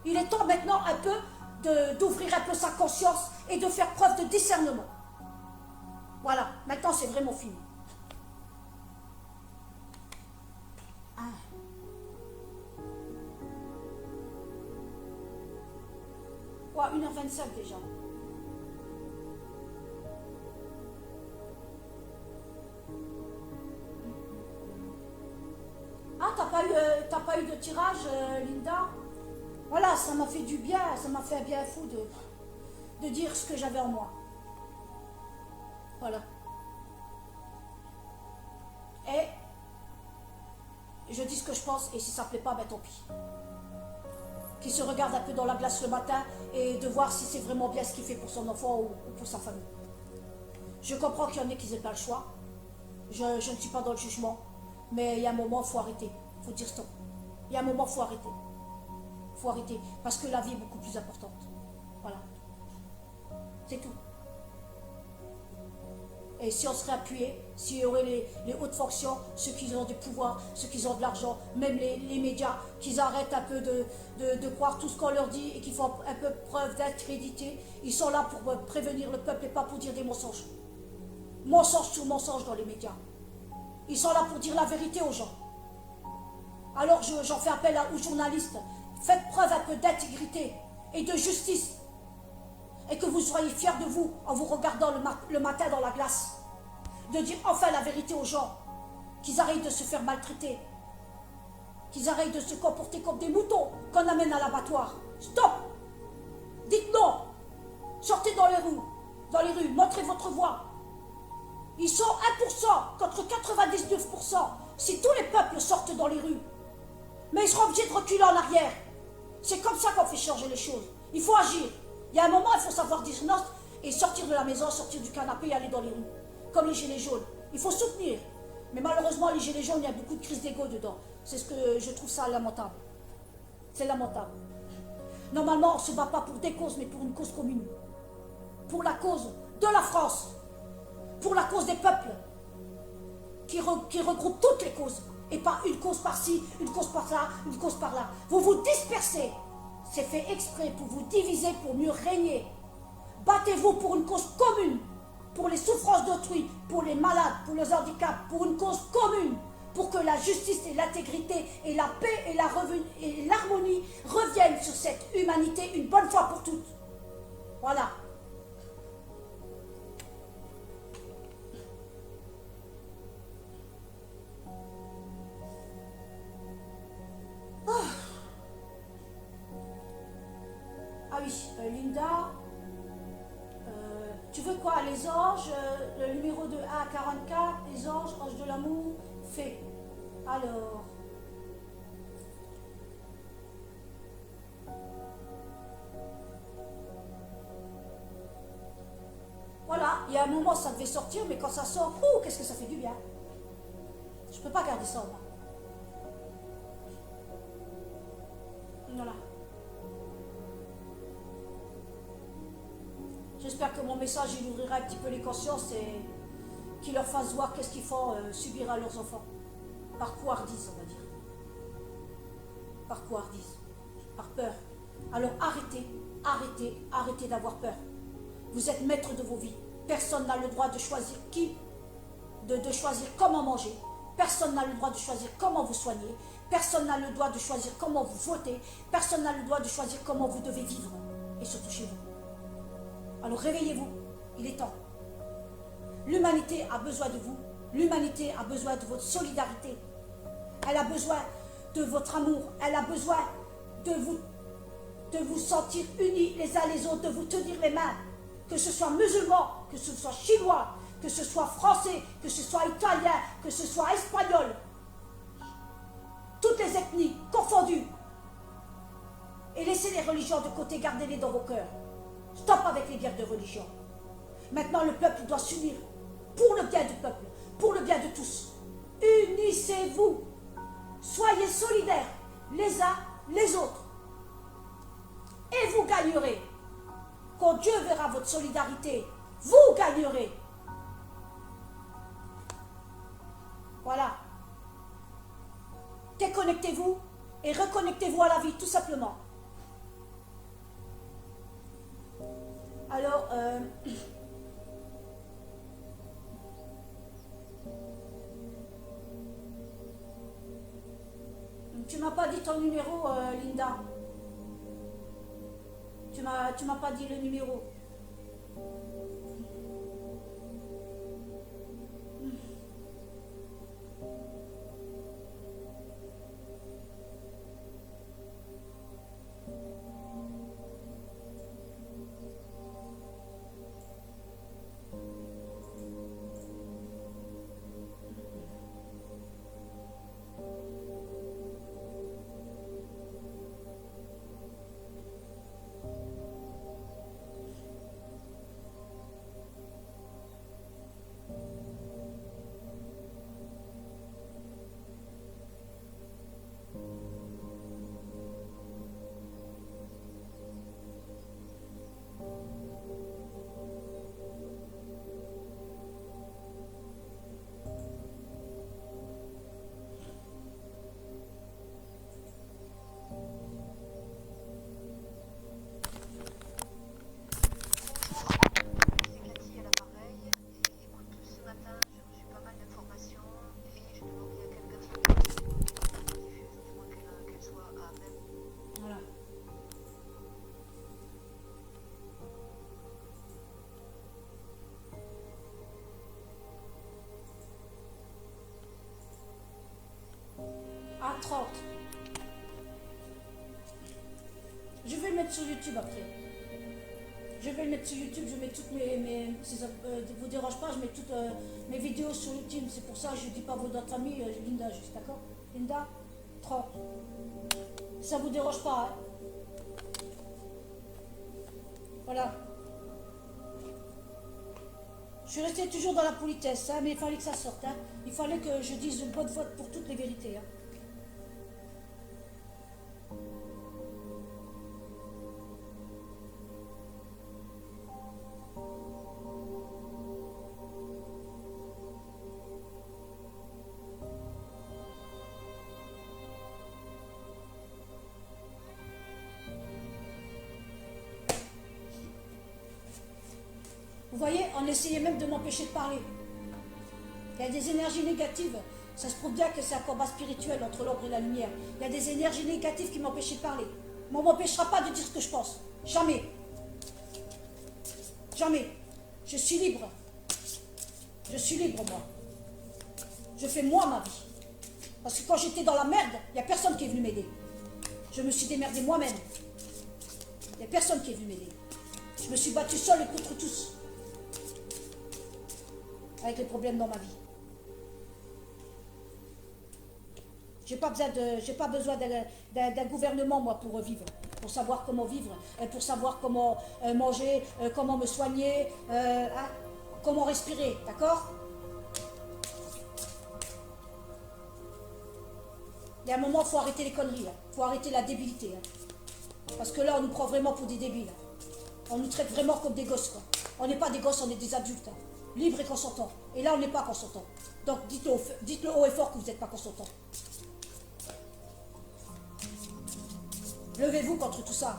Il est temps maintenant un peu d'ouvrir un peu sa conscience et de faire preuve de discernement. Voilà, maintenant c'est vraiment fini. Ouais, 1h25 déjà. Ah, t'as pas eu de tirage, Linda? Voilà, ça m'a fait du bien, ça m'a fait un bien fou de dire ce que j'avais en moi. Voilà. Et je dis ce que je pense, et si ça ne plaît pas, ben tant pis. Qui se regarde un peu dans la glace le matin et de voir si c'est vraiment bien ce qu'il fait pour son enfant ou pour sa famille. Je comprends qu'il y en ait qui n'aient pas le choix. Je ne suis pas dans le jugement. Mais il y a un moment, il faut arrêter. Il faut dire stop. Il y a un moment, il faut arrêter. Il faut arrêter. Parce que la vie est beaucoup plus importante. Voilà. C'est tout. Et si on serait appuyé, s'il y aurait les hautes fonctions, ceux qui ont des pouvoirs, ceux qui ont de l'argent, même les médias, qu'ils arrêtent un peu de croire tout ce qu'on leur dit et qu'ils font un peu preuve d'incrédulité, ils sont là pour prévenir le peuple et pas pour dire des mensonges. Mensonge sur mensonge dans les médias. Ils sont là pour dire la vérité aux gens. Alors j'en fais appel aux journalistes. Faites preuve un peu d'intégrité et de justice. Et que vous soyez fiers de vous en vous regardant le matin dans la glace. De dire enfin la vérité aux gens. Qu'ils arrêtent de se faire maltraiter. Qu'ils arrêtent de se comporter comme des moutons qu'on amène à l'abattoir. Stop! Dites non! Sortez dans les rues, montrez votre voix. Ils sont 1% contre 99%. Si tous les peuples sortent dans les rues, mais ils seront obligés de reculer en arrière. C'est comme ça qu'on fait changer les choses. Il faut agir. Il y a un moment, il faut savoir dire non et sortir de la maison, sortir du canapé et aller dans les rues. Comme les gilets jaunes. Il faut soutenir. Mais malheureusement, les gilets jaunes, il y a beaucoup de crises d'ego dedans. C'est ce que je trouve ça lamentable. C'est lamentable. Normalement, on ne se bat pas pour des causes, mais pour une cause commune. Pour la cause de la France. Pour la cause des peuples. Qui regroupe toutes les causes. Et pas une cause par-ci, une cause par-là, une cause par-là. Vous vous dispersez. C'est fait exprès pour vous diviser, pour mieux régner. Battez-vous pour une cause commune. Pour les souffrances d'autrui, pour les malades, pour les handicaps, pour une cause commune. pour que la justice et l'intégrité et la paix et l'harmonie reviennent sur cette humanité une bonne fois pour toutes. Voilà. Ah oui, Linda, tu veux quoi? Les anges, le numéro de 1 à 44, les anges, anges de l'amour, fait. Alors, voilà, il y a un moment ça devait sortir, mais quand ça sort, qu'est-ce que ça fait du bien. Je peux pas garder ça, moi. Voilà. J'espère que mon message il ouvrira un petit peu les consciences et qu'il leur fasse voir qu'est-ce qu'ils font subir à leurs enfants. Par couardise, on va dire. Par couardise. Par peur. Alors arrêtez, arrêtez, arrêtez d'avoir peur. Vous êtes maître de vos vies. Personne n'a le droit de choisir de choisir comment manger. Personne n'a le droit de choisir comment vous soigner. Personne n'a le droit de choisir comment vous votez. Personne n'a le droit de choisir comment vous devez vivre. Et surtout chez vous. Alors réveillez-vous. Il est temps. L'humanité a besoin de vous. L'humanité a besoin de votre solidarité. Elle a besoin de votre amour. Elle a besoin de vous sentir unis les uns les autres, de vous tenir les mains. Que ce soit musulman, que ce soit chinois, que ce soit français, que ce soit italien, que ce soit espagnol. Toutes les ethnies confondues. Et laissez les religions de côté, gardez-les dans vos cœurs. Stop avec les guerres de religion. Maintenant, le peuple doit s'unir pour le bien du peuple, pour le bien de tous. Unissez-vous. Soyez solidaires les uns les autres. Et vous gagnerez. Quand Dieu verra votre solidarité, vous gagnerez. Voilà. Déconnectez-vous et reconnectez-vous à la vie, tout simplement. Alors, tu m'as pas dit ton numéro, Linda. Tu m'as pas dit le numéro. À 30. Je vais le mettre sur YouTube après. Je vais le mettre sur YouTube, je mets toutes si ça ne vous dérange pas, je mets toutes mes vidéos sur YouTube. C'est pour ça que je ne dis pas votre famille, Linda, juste, d'accord? Linda, 30. Ça ne vous dérange pas, hein? Voilà. Je suis restée toujours dans la politesse, hein, mais il fallait que ça sorte. Hein. Il fallait que je dise une bonne fois pour toutes les vérités. Hein. Vous voyez, on essayait même de m'empêcher de parler. Il y a des énergies négatives Ça se prouve bien que c'est un combat spirituel entre l'ombre et la lumière. Il y a des énergies négatives qui m'empêchent de parler. Mais on ne m'empêchera pas de dire ce que je pense. Jamais. Jamais. Je suis libre. Je suis libre, moi. Je fais moi ma vie. Parce que quand j'étais dans la merde, il n'y a personne qui est venu m'aider. Je me suis démerdée moi-même. Il n'y a personne qui est venu m'aider. Je me suis battue seule et contre tous. Avec les problèmes dans ma vie. J'ai pas besoin d'un gouvernement, moi, pour vivre. Pour savoir comment vivre, pour savoir comment manger, comment me soigner, hein, comment respirer, d'accord? Il y a un moment, il faut arrêter les conneries, il faut arrêter la débilité. Hein. Parce que là, on nous prend vraiment pour des débiles. On nous traite vraiment comme des gosses, quoi. On n'est pas des gosses, on est des adultes, hein, libres et consentants. Et là, on n'est pas consentants. Donc, dites-le haut et fort que vous n'êtes pas consentants. Levez-vous contre tout ça.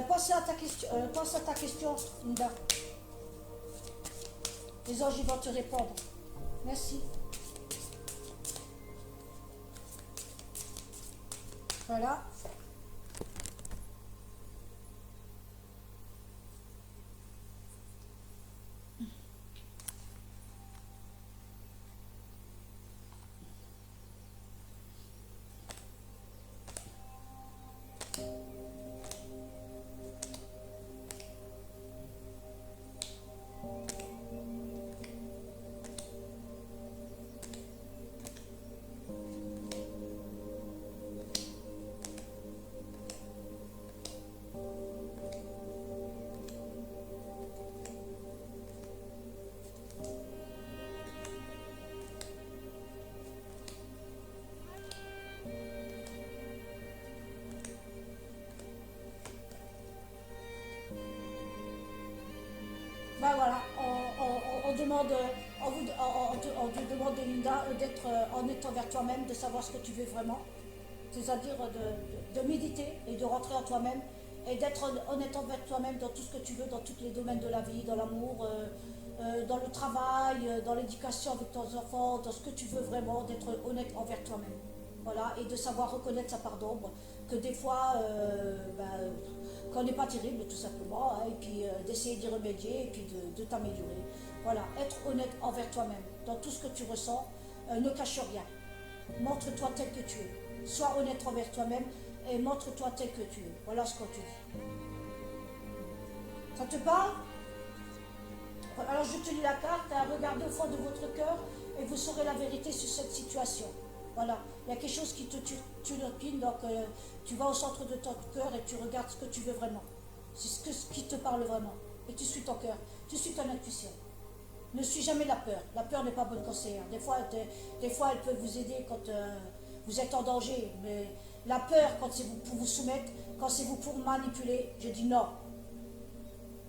Pense à ta question, Linda. Les anges, ils vont te répondre. Merci. Voilà. Ben voilà, on demande, on te demande, Linda, d'être honnête envers toi-même, de savoir ce que tu veux vraiment, c'est-à-dire de méditer et de rentrer en toi-même et d'être honnête envers toi-même dans tout ce que tu veux, dans tous les domaines de la vie, dans l'amour, dans le travail, dans l'éducation avec tes enfants, dans ce que tu veux vraiment, d'être honnête envers toi-même. Voilà, et de savoir reconnaître sa part d'ombre, que des fois, qu'on n'est pas terrible tout simplement, hein, et puis d'essayer d'y remédier, et puis de t'améliorer. Voilà, être honnête envers toi-même, dans tout ce que tu ressens, ne cache rien. Montre-toi tel que tu es. Sois honnête envers toi-même et montre-toi tel que tu es. Voilà ce qu'on te dit. Ça te parle? Alors je te lis la carte, hein, regardez au fond de votre cœur et vous saurez la vérité sur cette situation. Voilà, il y a quelque chose qui te turlupine, donc tu vas au centre de ton cœur et tu regardes ce que tu veux vraiment. C'est ce qui te parle vraiment. Et tu suis ton cœur, tu suis ton intuition. Ne suis jamais la peur. La peur n'est pas bonne conseillère. Des fois, elle peut vous aider quand vous êtes en danger. Mais la peur, quand c'est vous pour vous soumettre, quand c'est vous pour manipuler, je dis non.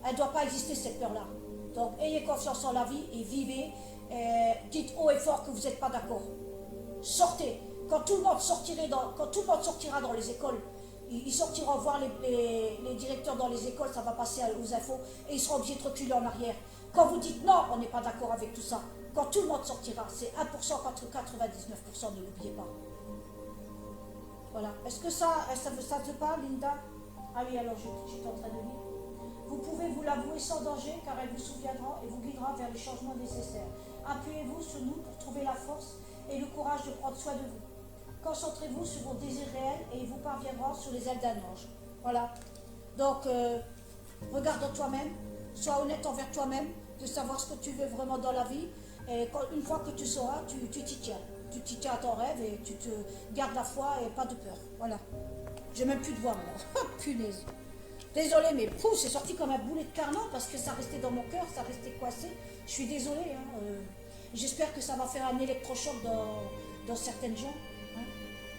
Elle ne doit pas exister, cette peur-là. Donc, ayez confiance en la vie et vivez. Dites haut et fort que vous n'êtes pas d'accord. Sortez. Quand tout le monde sortira dans les écoles, ils sortiront voir les directeurs dans les écoles, ça va passer aux infos, et ils seront obligés de reculer en arrière. Quand vous dites non, on n'est pas d'accord avec tout ça. Quand tout le monde sortira, c'est 1% contre 99%, ne l'oubliez pas. Voilà. Est-ce que ça te parle, Linda? Ah oui, alors j'étais en train de lire. Vous pouvez vous l'avouer sans danger, car elle vous souviendra et vous guidera vers les changements nécessaires. Appuyez-vous sur nous pour trouver la force et le courage de prendre soin de vous. Concentrez-vous sur vos désirs réels et ils vous parviendront sur les ailes d'un ange. Voilà. Donc, regarde en toi-même, sois honnête envers toi-même, de savoir ce que tu veux vraiment dans la vie. Et une fois que tu sauras, tu t'y tiens. Tu t'y tiens à ton rêve et tu te gardes la foi et pas de peur. Voilà. J'ai même plus de voix maintenant. Punaise. Désolée, mais c'est sorti comme un boulet de carnot parce que ça restait dans mon cœur, ça restait coincé. Je suis désolée. Hein, j'espère que ça va faire un électrochoc dans certaines gens. Hein.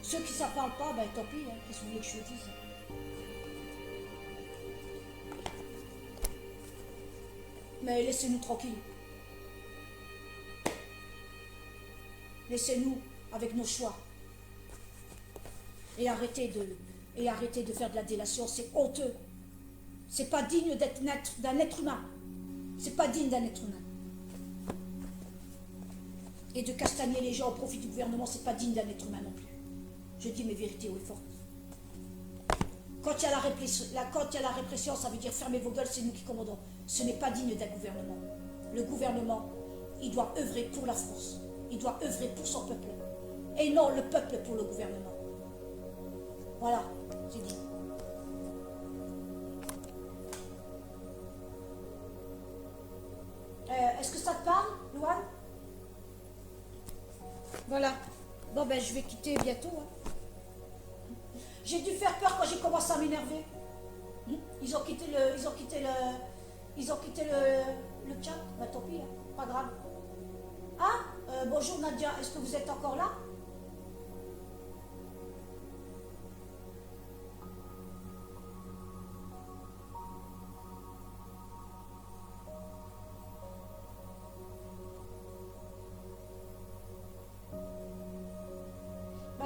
Ceux qui ne s'en parlent pas, ben tant pis. Hein, qu'est-ce que vous voulez que je vous dise? Mais laissez-nous tranquilles. Laissez-nous avec nos choix. Et Et arrêtez de faire de la délation, c'est honteux. C'est pas digne d'un être humain. C'est pas digne d'un être humain. Et de castagner les gens au profit du gouvernement, c'est pas digne d'un être humain non plus. Je dis mes vérités haut et fort. Quand il y a la répression, ça veut dire fermez vos gueules, c'est nous qui commandons. Ce n'est pas digne d'un gouvernement. Le gouvernement, il doit œuvrer pour la France. Il doit œuvrer pour son peuple. Et non le peuple pour le gouvernement. Voilà, j'ai dit. Est-ce que ça te parle, Louane? Voilà. Bon, ben, je vais quitter bientôt. Hein. J'ai dû faire peur quand j'ai commencé à m'énerver. Ils ont quitté le chat. Bah, tant pis, hein. Pas grave. Ah, bonjour Nadia, est-ce que vous êtes encore là?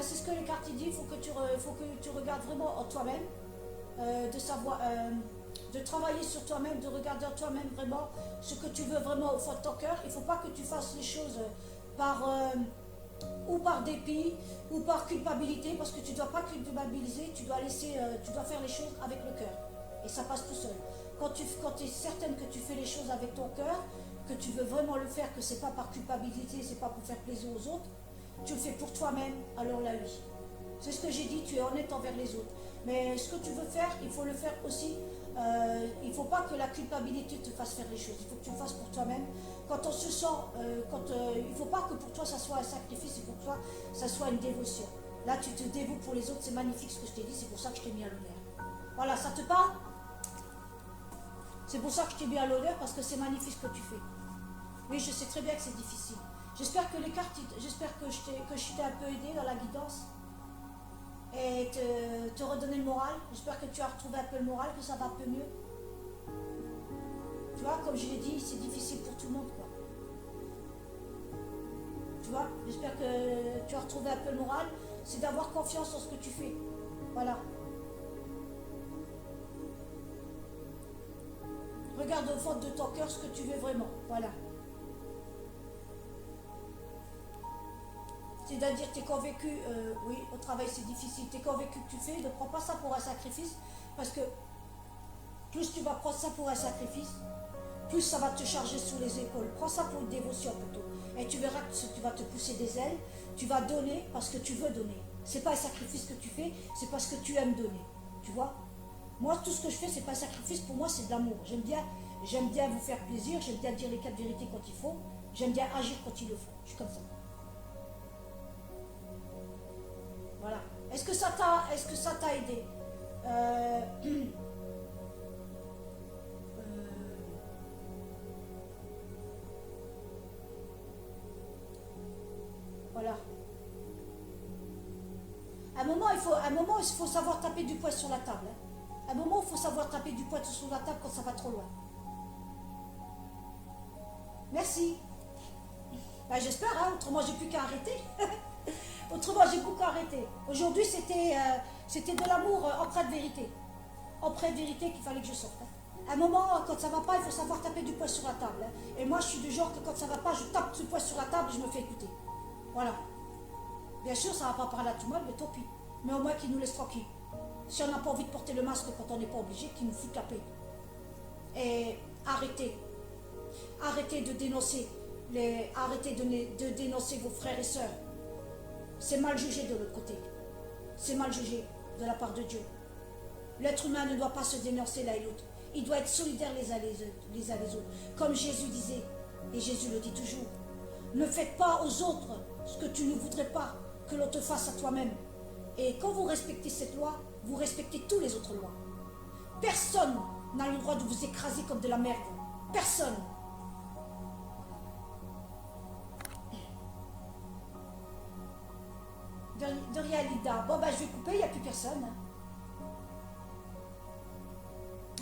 C'est ce que les cartes disent, il faut que tu regardes vraiment en toi-même, de travailler sur toi-même, de regarder en toi-même vraiment ce que tu veux vraiment au fond de ton cœur. Il ne faut pas que tu fasses les choses ou par dépit ou par culpabilité, parce que tu ne dois pas culpabiliser, tu dois faire les choses avec le cœur. Et ça passe tout seul. Quand tu es certaine que tu fais les choses avec ton cœur, que tu veux vraiment le faire, que ce n'est pas par culpabilité, ce n'est pas pour faire plaisir aux autres, tu le fais pour toi-même, alors là oui. C'est ce que j'ai dit, tu es honnête envers les autres. Mais ce que tu veux faire, il faut le faire aussi. Il ne faut pas que la culpabilité te fasse faire les choses. Il faut que tu le fasses pour toi-même. Quand on se sent, il ne faut pas que pour toi ça soit un sacrifice, et pour toi ça soit une dévotion. Là tu te dévoues pour les autres, c'est magnifique ce que je t'ai dit, c'est pour ça que je t'ai mis à l'honneur. Voilà, ça te parle? C'est pour ça que je t'ai mis à l'honneur, parce que c'est magnifique ce que tu fais. Oui, je sais très bien que c'est difficile. J'espère que les cartes, j'espère que je t'ai un peu aidé dans la guidance et te redonner le moral. J'espère que tu as retrouvé un peu le moral, que ça va un peu mieux. Tu vois, comme je l'ai dit, c'est difficile pour tout le monde, quoi. Tu vois, j'espère que tu as retrouvé un peu le moral. C'est d'avoir confiance en ce que tu fais. Voilà. Regarde au fond de ton cœur ce que tu veux vraiment. Voilà. C'est-à-dire, tu es convaincu, oui, au travail c'est difficile, tu es convaincu que tu fais, ne prends pas ça pour un sacrifice, parce que plus tu vas prendre ça pour un sacrifice, plus ça va te charger sous les épaules. Prends ça pour une dévotion plutôt. Et tu verras que tu vas te pousser des ailes, tu vas donner parce que tu veux donner. C'est pas un sacrifice que tu fais, c'est parce que tu aimes donner. Tu vois? Moi, tout ce que je fais, c'est pas un sacrifice, pour moi, c'est de l'amour. J'aime bien vous faire plaisir, j'aime bien dire les 4 vérités quand il faut, j'aime bien agir quand il le faut. Je suis comme ça. Voilà. Est-ce que ça t'a aidé? Voilà. À un moment, il faut savoir taper du poing sur la table. Hein. À un moment, il faut savoir taper du poing sur la table quand ça va trop loin. Merci. Ben, j'espère, hein, autrement j'ai plus qu'à arrêter. Autrement, j'ai beaucoup arrêté. Aujourd'hui, c'était de l'amour empreint de vérité. Empreint de vérité qu'il fallait que je sorte. Hein. À un moment, quand ça ne va pas, il faut savoir taper du poing sur la table. Hein. Et moi, je suis du genre que quand ça ne va pas, je tape du poing sur la table et je me fais écouter. Voilà. Bien sûr, ça ne va pas parler à tout le monde, mais tant pis. Mais au moins qu'ils nous laissent tranquilles. Si on n'a pas envie de porter le masque quand on n'est pas obligé, qu'ils nous foutent la paix. Et arrêtez. Arrêtez de dénoncer. Arrêtez de dénoncer vos frères et sœurs. C'est mal jugé de l'autre côté. C'est mal jugé de la part de Dieu. L'être humain ne doit pas se dénoncer l'un et l'autre. Il doit être solidaire les uns les autres. Comme Jésus disait, et Jésus le dit toujours, ne faites pas aux autres ce que tu ne voudrais pas que l'on te fasse à toi-même. Et quand vous respectez cette loi, vous respectez toutes les autres lois. Personne n'a le droit de vous écraser comme de la merde. Personne. De rien, Lida. Bon, ben, je vais couper, il n'y a plus personne.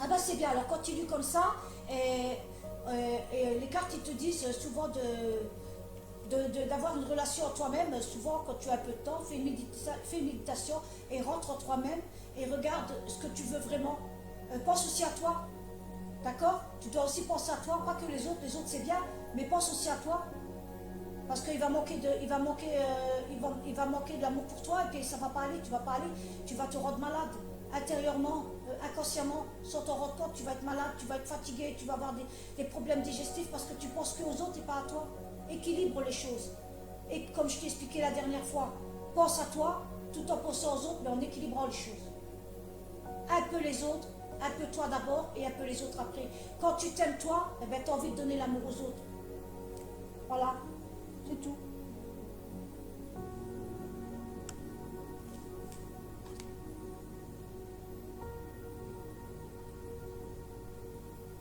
Ah ben, c'est bien, alors continue comme ça. Et les cartes, ils te disent souvent de d'avoir une relation en toi-même. Souvent, quand tu as un peu de temps, fais une méditation et rentre en toi-même et regarde ce que tu veux vraiment. Pense aussi à toi, d'accord? Tu dois aussi penser à toi, pas que les autres c'est bien, mais pense aussi à toi. Parce qu'il va manquer il va manquer de l'amour pour toi et puis ça va pas aller, tu vas pas aller, tu vas te rendre malade intérieurement, inconsciemment, sans t'en rendre compte, tu vas être malade, tu vas être fatigué, tu vas avoir des problèmes digestifs parce que tu penses qu'aux autres et pas à toi. Équilibre les choses. Et comme je t'ai expliqué la dernière fois, pense à toi tout en pensant aux autres, mais en équilibrant les choses. Un peu les autres, un peu toi d'abord et un peu les autres après. Quand tu t'aimes toi, eh ben, tu as envie de donner l'amour aux autres. Voilà, c'est tout.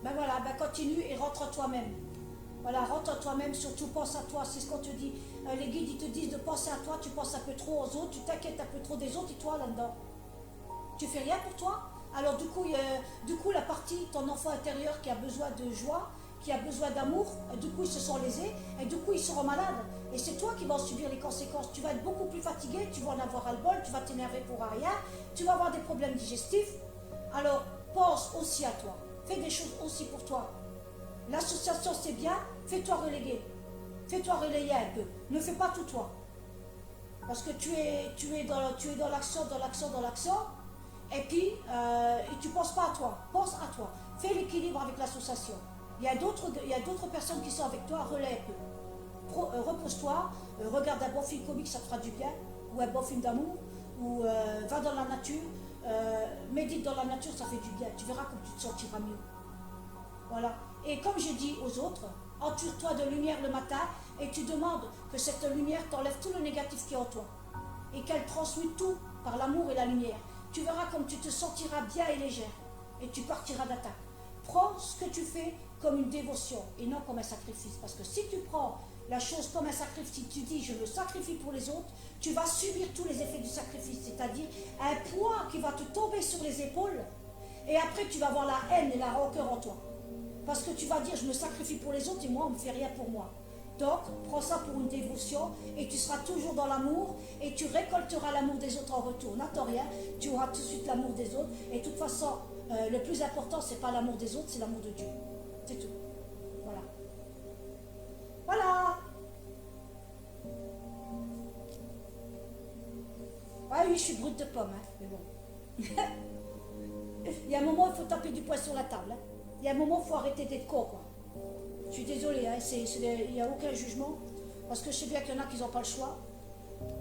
Ben voilà, ben continue et rentre en toi-même. Voilà, rentre en toi-même, surtout pense à toi, c'est ce qu'on te dit. Les guides, ils te disent de penser à toi, tu penses un peu trop aux autres, tu t'inquiètes un peu trop des autres et toi là-dedans. Tu fais rien pour toi. Alors du coup, la partie, ton enfant intérieur qui a besoin de joie, qui a besoin d'amour, du coup, ils se sont lésés et du coup, ils seront malades. Et c'est toi qui vas en subir les conséquences. Tu vas être beaucoup plus fatigué, tu vas en avoir ras-le-bol, tu vas t'énerver pour rien, tu vas avoir des problèmes digestifs. Alors, pense aussi à toi. Fais des choses aussi pour toi. L'association, c'est bien, fais-toi reléguer. Fais-toi relayer un peu. Ne fais pas tout toi. Parce que tu es dans l'action, dans l'action, dans l'action. Et puis, tu ne penses pas à toi. Pense à toi. Fais l'équilibre avec l'association. Il y a d'autres personnes qui sont avec toi, relaie un peu. Repose-toi, regarde un bon film comique, ça te fera du bien. Ou un bon film d'amour. Ou va dans la nature. Médite dans la nature, ça fait du bien. Tu verras comme tu te sentiras mieux. Voilà. Et comme je dis aux autres, entoure-toi de lumière le matin et tu demandes que cette lumière t'enlève tout le négatif qui est en toi et qu'elle transmute tout par l'amour et la lumière. Tu verras comme tu te sentiras bien et légère et tu partiras d'attaque. Prends ce que tu fais comme une dévotion et non comme un sacrifice. Parce que si tu prends la chose comme un sacrifice, si tu dis je me sacrifie pour les autres, tu vas subir tous les effets du sacrifice, c'est-à-dire un poids qui va te tomber sur les épaules et après tu vas avoir la haine et la rancœur en toi. Parce que tu vas dire, je me sacrifie pour les autres et moi, on ne me fait rien pour moi. Donc, prends ça pour une dévotion et tu seras toujours dans l'amour et tu récolteras l'amour des autres en retour. N'attends rien, tu auras tout de suite l'amour des autres. Et de toute façon, le plus important, ce n'est pas l'amour des autres, c'est l'amour de Dieu. C'est tout. Voilà. Voilà. Ouais, oui, je suis brute de pomme, hein, mais bon. Il y a un moment, il faut taper du poing sur la table. Hein. Il y a un moment, il faut arrêter d'être con, quoi. Je suis désolée, hein, il n'y a aucun jugement, parce que je sais bien qu'il y en a qui n'ont pas le choix,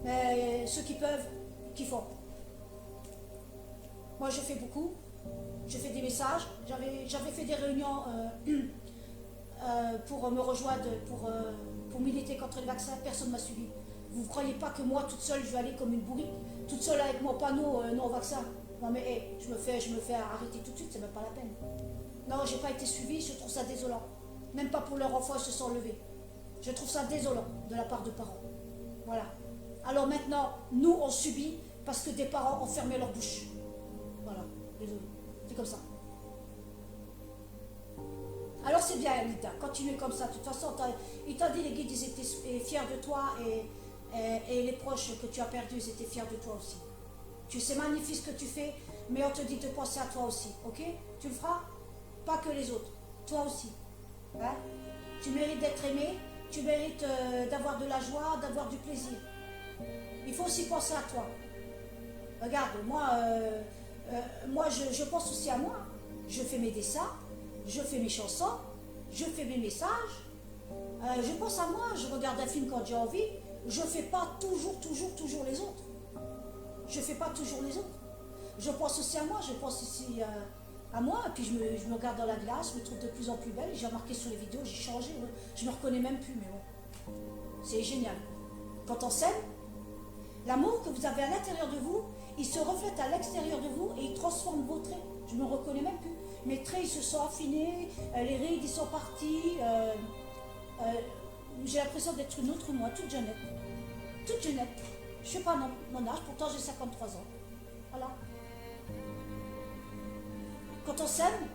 mais ceux qui peuvent, qui font. Moi, je fais beaucoup, je fais des messages, j'avais fait des réunions pour me rejoindre, pour militer contre le vaccin, personne ne m'a suivi. Vous ne croyez pas que moi, toute seule, je vais aller comme une bourrique, toute seule avec mon panneau non-vaccin? Non mais hey, je me fais arrêter tout de suite, c'est même pas la peine. Non, j'ai pas été suivie, je trouve ça désolant. Même pas pour leurs enfants, ils se sont levés. Je trouve ça désolant de la part de parents. Voilà. Alors maintenant, nous, on subit parce que des parents ont fermé leur bouche. Voilà, désolé. C'est comme ça. Alors c'est bien, Anita, continue comme ça. De toute façon, il t'a dit, les guides, ils étaient fiers de toi et les proches que tu as perdus, ils étaient fiers de toi aussi. Tu sais magnifique ce que tu fais, mais on te dit de penser à toi aussi, ok? Tu le feras? Pas que les autres, toi aussi. Hein? Tu mérites d'être aimé, tu mérites d'avoir de la joie, d'avoir du plaisir. Il faut aussi penser à toi. Regarde, moi je pense aussi à moi. Je fais mes dessins, je fais mes chansons, je fais mes messages. Je pense à moi, je regarde un film quand j'ai envie. Je ne fais pas toujours les autres. Je ne fais pas toujours les autres. Je pense aussi à moi, je pense aussi à moi, et puis je me regarde dans la glace, je me trouve de plus en plus belle, j'ai remarqué sur les vidéos, j'ai changé, ouais. Je ne me reconnais même plus, mais bon, c'est génial. Quand on s'aime, l'amour que vous avez à l'intérieur de vous, il se reflète à l'extérieur de vous et il transforme vos traits. Je ne me reconnais même plus. Mes traits, ils se sont affinés, les rides, ils sont partis. J'ai l'impression d'être une autre moi, toute jeunette. Toute jeunette. Je ne sais pas mon âge, pourtant j'ai 53 ans. Voilà. Quand on s'aime,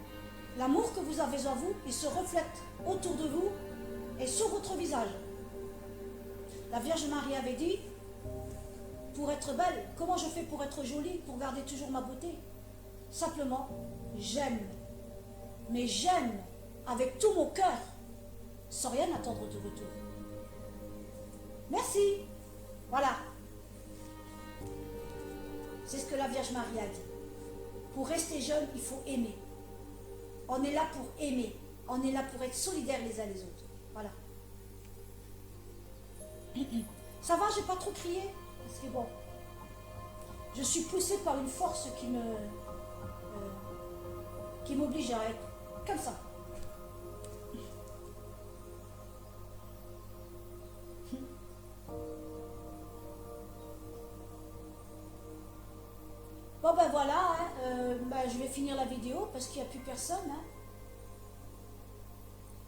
l'amour que vous avez en vous, il se reflète autour de vous et sur votre visage. La Vierge Marie avait dit, pour être belle, comment je fais pour être jolie, pour garder toujours ma beauté? Simplement, j'aime. Mais j'aime avec tout mon cœur, sans rien attendre de retour. Merci. Voilà. C'est ce que la Vierge Marie a dit. Pour rester jeune, il faut aimer. On est là pour aimer. On est là pour être solidaires les uns les autres. Voilà. Ça va, j'ai pas trop crié? Parce que bon, je suis poussée par une force qui m'oblige à être comme ça. Bon ben voilà, hein, je vais finir la vidéo parce qu'il n'y a plus personne.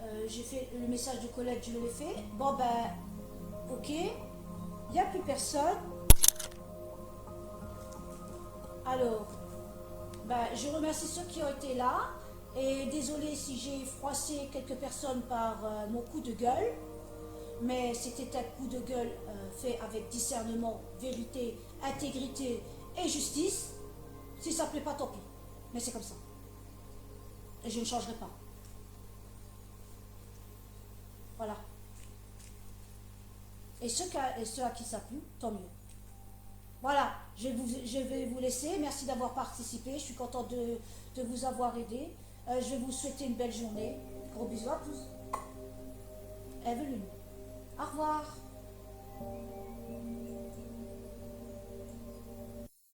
Hein. J'ai fait le message de Colette, je l'ai fait. Bon ben, ok, il n'y a plus personne. Alors, je remercie ceux qui ont été là. Et désolé si j'ai froissé quelques personnes par mon coup de gueule. Mais c'était un coup de gueule fait avec discernement, vérité, intégrité et justice. Si ça ne plaît pas, tant pis. Mais c'est comme ça. Et je ne changerai pas. Voilà. Et ceux à qui ça plu, tant mieux. Voilà, je vais vous laisser. Merci d'avoir participé. Je suis contente de vous avoir aidé. Je vais vous souhaiter une belle journée. Gros bisous à tous. Evelyne. Au revoir.